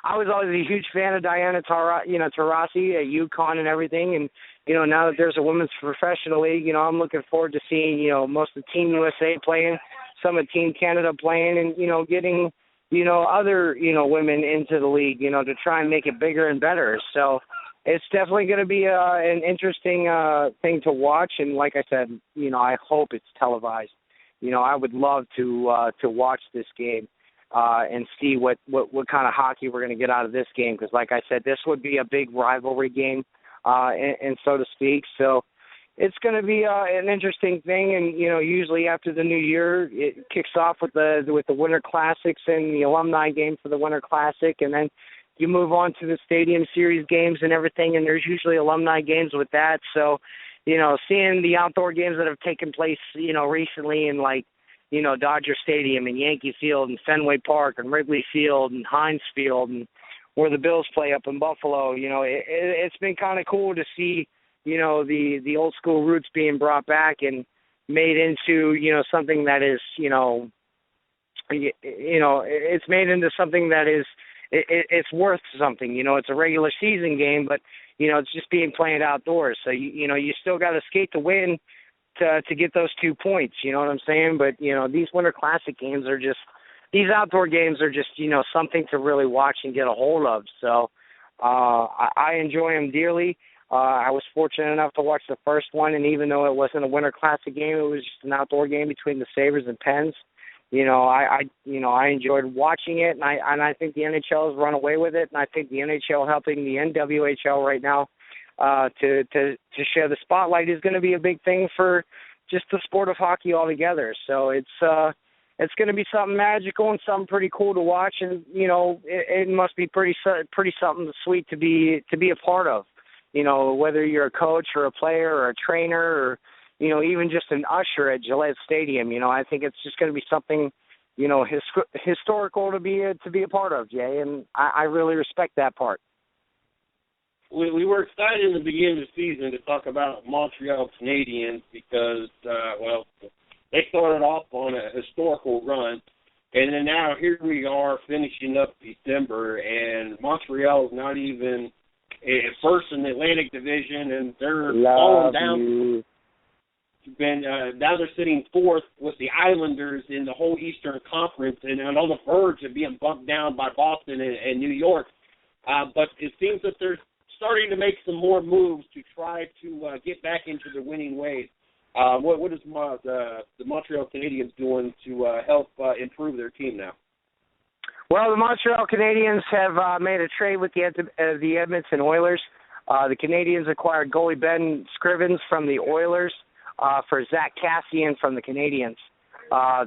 always a huge fan of Diana Taurasi at UConn and everything. And, now that there's a women's professional league, I'm looking forward to seeing, most of Team USA playing, some of Team Canada playing, and, getting, other, women into the league, to try and make it bigger and better. So it's definitely going to be an interesting thing to watch. And like I said, I hope it's televised. I would love to watch this game and see what kind of hockey we're going to get out of this game. Because like I said, this would be a big rivalry game, and so to speak. So it's going to be an interesting thing. And, usually after the new year, it kicks off with the Winter Classics and the alumni game for the Winter Classic. And then you move on to the Stadium Series games and everything, and there's usually alumni games with that. So, seeing the outdoor games that have taken place, recently in Dodger Stadium and Yankee Field and Fenway Park and Wrigley Field and Heinz Field and where the Bills play up in Buffalo, it's been kind of cool to see, the old school roots being brought back and made into, something that is, it's made into something that is, it's worth something. It's a regular season game, but, it's just being played outdoors. So, you still got to skate to win to get those 2 points. You know what I'm saying? But, these Winter Classic games are just, these outdoor games are just, something to really watch and get a hold of. So I enjoy them dearly. I was fortunate enough to watch the first one, and even though it wasn't a Winter Classic game, it was just an outdoor game between the Sabres and Pens. I enjoyed watching it, and I think the NHL has run away with it, and I think the NHL helping the NWHL right now to share the spotlight is going to be a big thing for just the sport of hockey altogether. So it's going to be something magical and something pretty cool to watch, and it must be pretty something sweet to be a part of. Whether you're a coach or a player or a trainer or even just an usher at Gillette Stadium, I think it's just going to be something, historical to be a part of, Jay, and I really respect that part. We were excited in the beginning of the season to talk about Montreal Canadiens because, they started off on a historical run, and then now here we are finishing up December, and Montreal is not even first in the Atlantic Division, and they're falling down. Now they're sitting fourth with the Islanders in the whole Eastern Conference, and on the verge of being bumped down by Boston and New York. But it seems that they're starting to make some more moves to try to get back into the winning ways. What is the Montreal Canadiens doing to help improve their team now? Well, the Montreal Canadiens have made a trade with the Edmonton Oilers. The Canadians acquired goalie Ben Scrivens from the Oilers for Zach Kassian from the Canadians.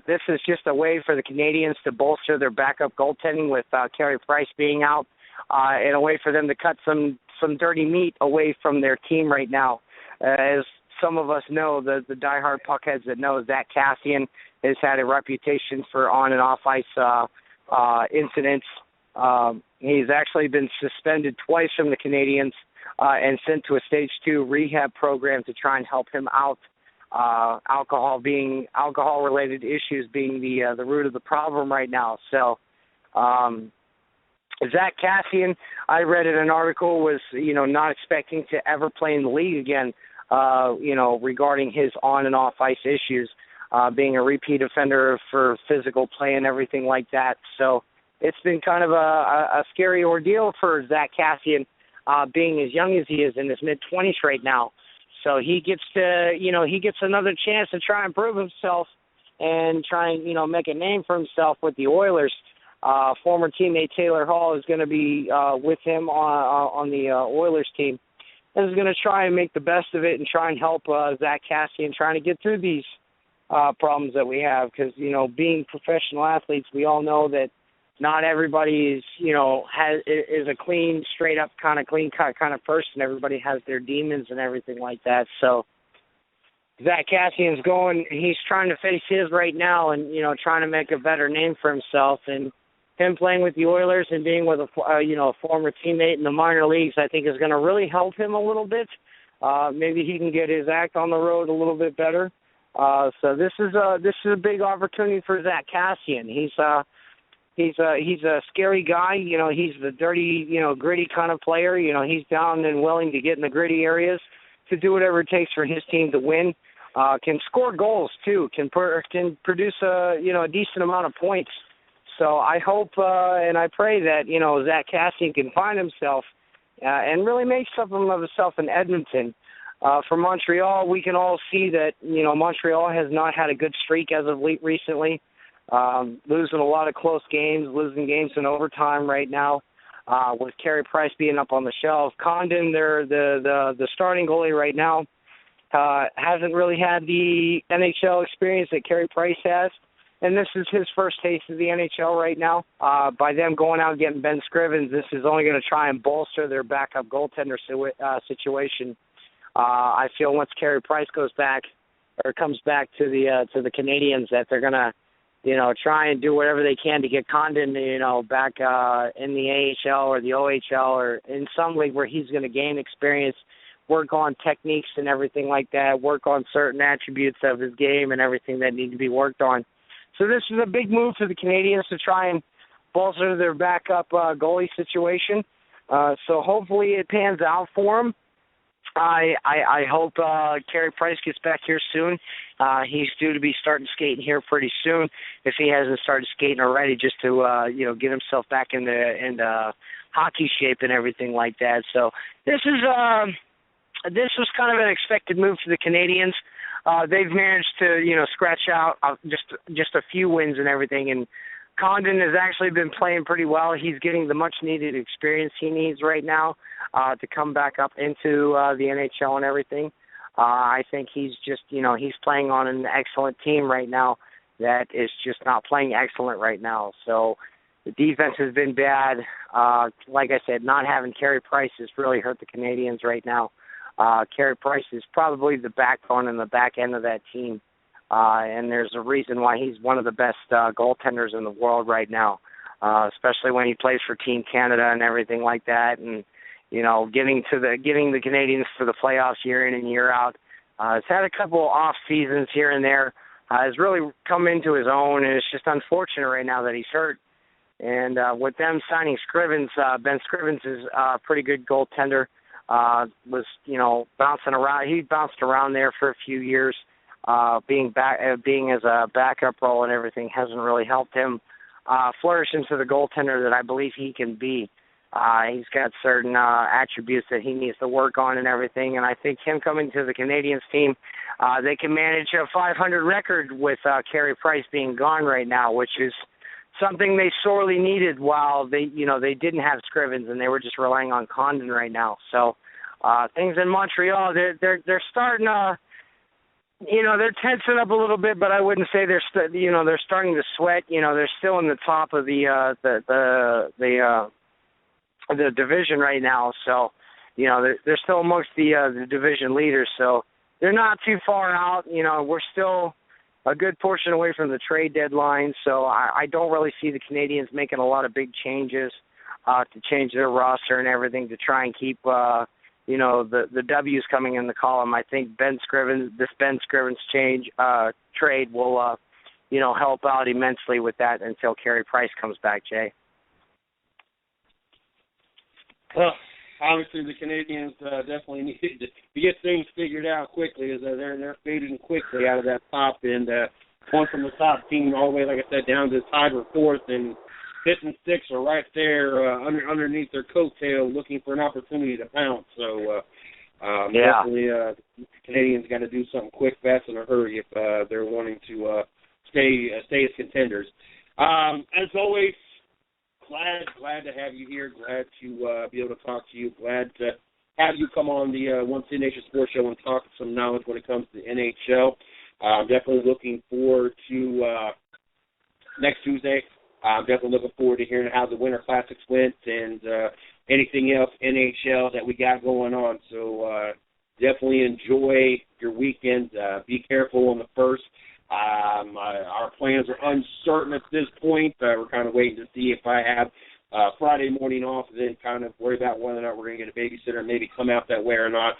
This is just a way for the Canadians to bolster their backup goaltending with Carey Price being out, and a way for them to cut some dirty meat away from their team right now. As some of us know, the diehard puckheads that know, Zach Kassian has had a reputation for on and off ice incidents. He's actually been suspended twice from the Canadians and sent to a Stage 2 rehab program to try and help him out. Alcohol-related issues being the root of the problem right now. So, Zach Kassian, I read in an article, was not expecting to ever play in the league again. Regarding his on and off ice issues, being a repeat offender for physical play and everything like that. So it's been kind of a scary ordeal for Zach Kassian, being as young as he is in his mid-20s right now. So he gets another chance to try and prove himself and try and, make a name for himself with the Oilers. Former teammate Taylor Hall is going to be with him on the Oilers team, and is going to try and make the best of it and try and help Zach Kassian trying to get through these problems that we have. Because, being professional athletes, we all know that not everybody is, is a clean, straight up kind of clean cut kind of person. Everybody has their demons and everything like that. So Zach Kassian's he's trying to face his right now and, trying to make a better name for himself. And him playing with the Oilers and being with a former teammate in the minor leagues, I think is going to really help him a little bit. Maybe he can get his act on the road a little bit better. So this is a big opportunity for Zach Kassian. He's a scary guy. He's the dirty, gritty kind of player. He's down and willing to get in the gritty areas to do whatever it takes for his team to win. Can score goals too. Can produce a decent amount of points. So I hope and I pray that Zach Kassian can find himself and really make something of himself in Edmonton. For Montreal, we can all see that Montreal has not had a good streak as of recently. Losing a lot of close games, losing games in overtime right now, with Carey Price being up on the shelf. Condon, the starting goalie right now, hasn't really had the NHL experience that Carey Price has, and this is his first taste of the NHL right now. By them going out and getting Ben Scrivens, this is only going to try and bolster their backup goaltender situation. I feel once Carey Price comes back to the Canadians, that they're going to try and do whatever they can to get Condon, back in the AHL or the OHL or in some league where he's going to gain experience, work on techniques and everything like that, work on certain attributes of his game and everything that need to be worked on. So this is a big move for the Canadians to try and bolster their backup goalie situation. So hopefully it pans out for them. I hope Carey Price gets back here soon. He's due to be starting skating here pretty soon, if he hasn't started skating already, just to get himself back into hockey shape and everything like that. So this was kind of an expected move for the Canadians. They've managed to scratch out just a few wins and everything, and Condon has actually been playing pretty well. He's getting the much-needed experience he needs right now to come back up into the NHL and everything. I think he's just, he's playing on an excellent team right now that is just not playing excellent right now. So the defense has been bad. Like I said, not having Carey Price has really hurt the Canadians right now. Carey Price is probably the backbone and the back end of that team. And there's a reason why he's one of the best goaltenders in the world right now, especially when he plays for Team Canada and everything like that. And, getting the Canadians to the playoffs year in and year out. He's had a couple off seasons here and there. Has really come into his own, and it's just unfortunate right now that he's hurt. And with them signing Scrivens, Ben Scrivens is a pretty good goaltender. Was bouncing around. He bounced around there for a few years. Being as a backup role and everything hasn't really helped him flourish into the goaltender that I believe he can be. He's got certain attributes that he needs to work on and everything, and I think him coming to the Canadians team, they can manage a 500 record with Carey Price being gone right now, which is something they sorely needed while they didn't have Scrivens and they were just relying on Condon right now. So Things in Montreal, they're starting to, they're tensing up a little bit, but I wouldn't say they're starting to sweat. They're still in the top of the division right now. So, they're still amongst the division leaders. So they're not too far out. We're still a good portion away from the trade deadline. So I don't really see the Canadians making a lot of big changes to change their roster and everything to try and keep, the W's coming in the column. I think this Ben Scrivens trade will, help out immensely with that until Carey Price comes back, Jay. Well, obviously the Canadians definitely need to get things figured out quickly, as they're fading quickly out of that top, and going from the top team all the way, like I said, down to tied for fourth, and fifth and sixth are right there underneath their coattail, looking for an opportunity to pounce. So definitely the Canadians got to do something quick, fast, in a hurry if they're wanting to stay as contenders. As always, glad to have you here. Glad to be able to talk to you. Glad to have you come on the One City Nation Sports Show and talk some knowledge when it comes to the NHL. Definitely looking forward to next Tuesday. I'm definitely looking forward to hearing how the Winter Classics went and anything else NHL that we got going on. So definitely enjoy your weekend. Be careful on the first. Our plans are uncertain at this point. We're kind of waiting to see if I have Friday morning off, then kind of worry about whether or not we're going to get a babysitter and maybe come out that way or not.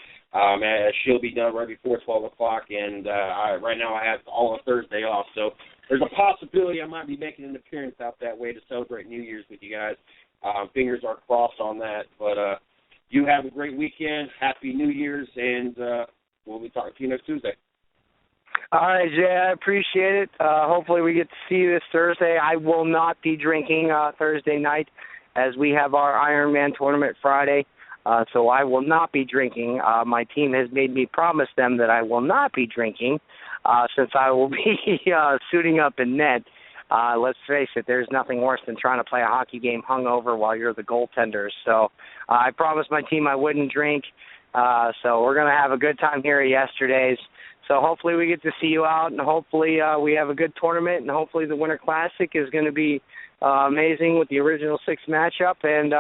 She'll be done right before 12 o'clock, and right now I have all of Thursday off. So there's a possibility I might be making an appearance out that way to celebrate New Year's with you guys. Fingers are crossed on that. But you have a great weekend. Happy New Year's, and we'll be talking to you next Tuesday. All right, Jay, I appreciate it. Hopefully we get to see you this Thursday. I will not be drinking Thursday night as we have our Ironman tournament Friday, so I will not be drinking. My team has made me promise them that I will not be drinking since I will be suiting up in net. Let's face it, there's nothing worse than trying to play a hockey game hungover while you're the goaltenders. So I promised my team I wouldn't drink, so we're going to have a good time here at yesterday's. So hopefully we get to see you out, and hopefully we have a good tournament, and hopefully the Winter Classic is going to be amazing with the original six matchup, and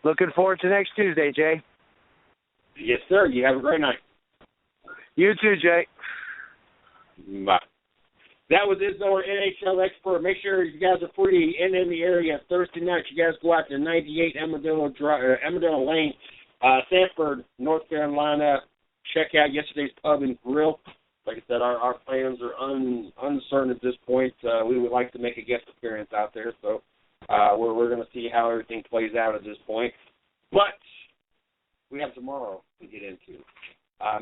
looking forward to next Tuesday, Jay. Yes, sir. You have a great night. You too, Jay. Bye. That was Izzo, our NHL expert. Make sure you guys are free and in the area Thursday night. You guys go out to 98 Amador Lane, Sanford, North Carolina. Check out yesterday's Pub and Grill. Like I said, our plans are uncertain at this point. We would like to make a guest appearance out there, so we're going to see how everything plays out at this point. But we have tomorrow to get into.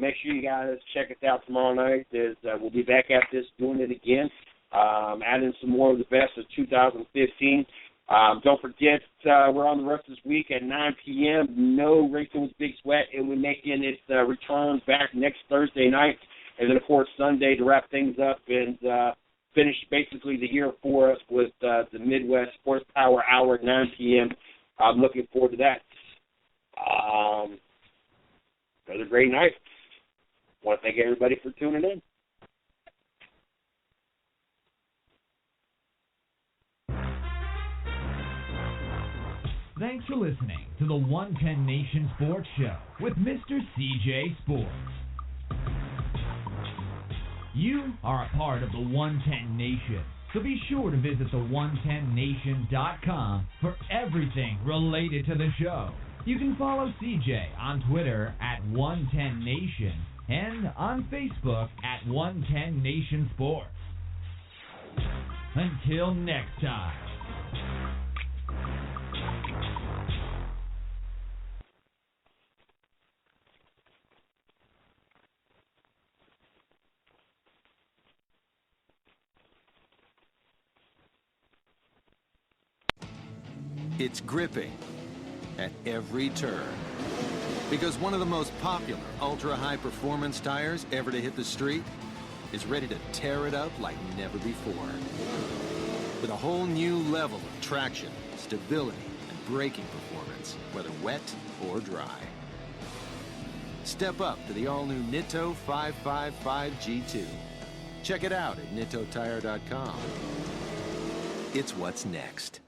Make sure you guys check us out tomorrow night. We'll be back at this, doing it again, adding some more of the best of 2015. Don't forget, we're on the rest of this week at 9 p.m. No Racing with Big Sweat. It will be making its return back next Thursday night. And then, of course, Sunday to wrap things up and finish basically the year for us with the Midwest Sports Power Hour at 9 p.m. I'm looking forward to that. Another great night. I want to thank everybody for tuning in. Thanks for listening to the 110 Nation Sports Show with Mr. CJ Sports. You are a part of the 110 Nation, so be sure to visit the110nation.com for everything related to the show. You can follow CJ on Twitter at 110Nation and on Facebook at 110 Nation Sports. Until next time. It's gripping at every turn. Because one of the most popular ultra-high performance tires ever to hit the street is ready to tear it up like never before. With a whole new level of traction, stability, and braking performance, whether wet or dry. Step up to the all-new Nitto 555 G2. Check it out at nittotire.com. It's what's next.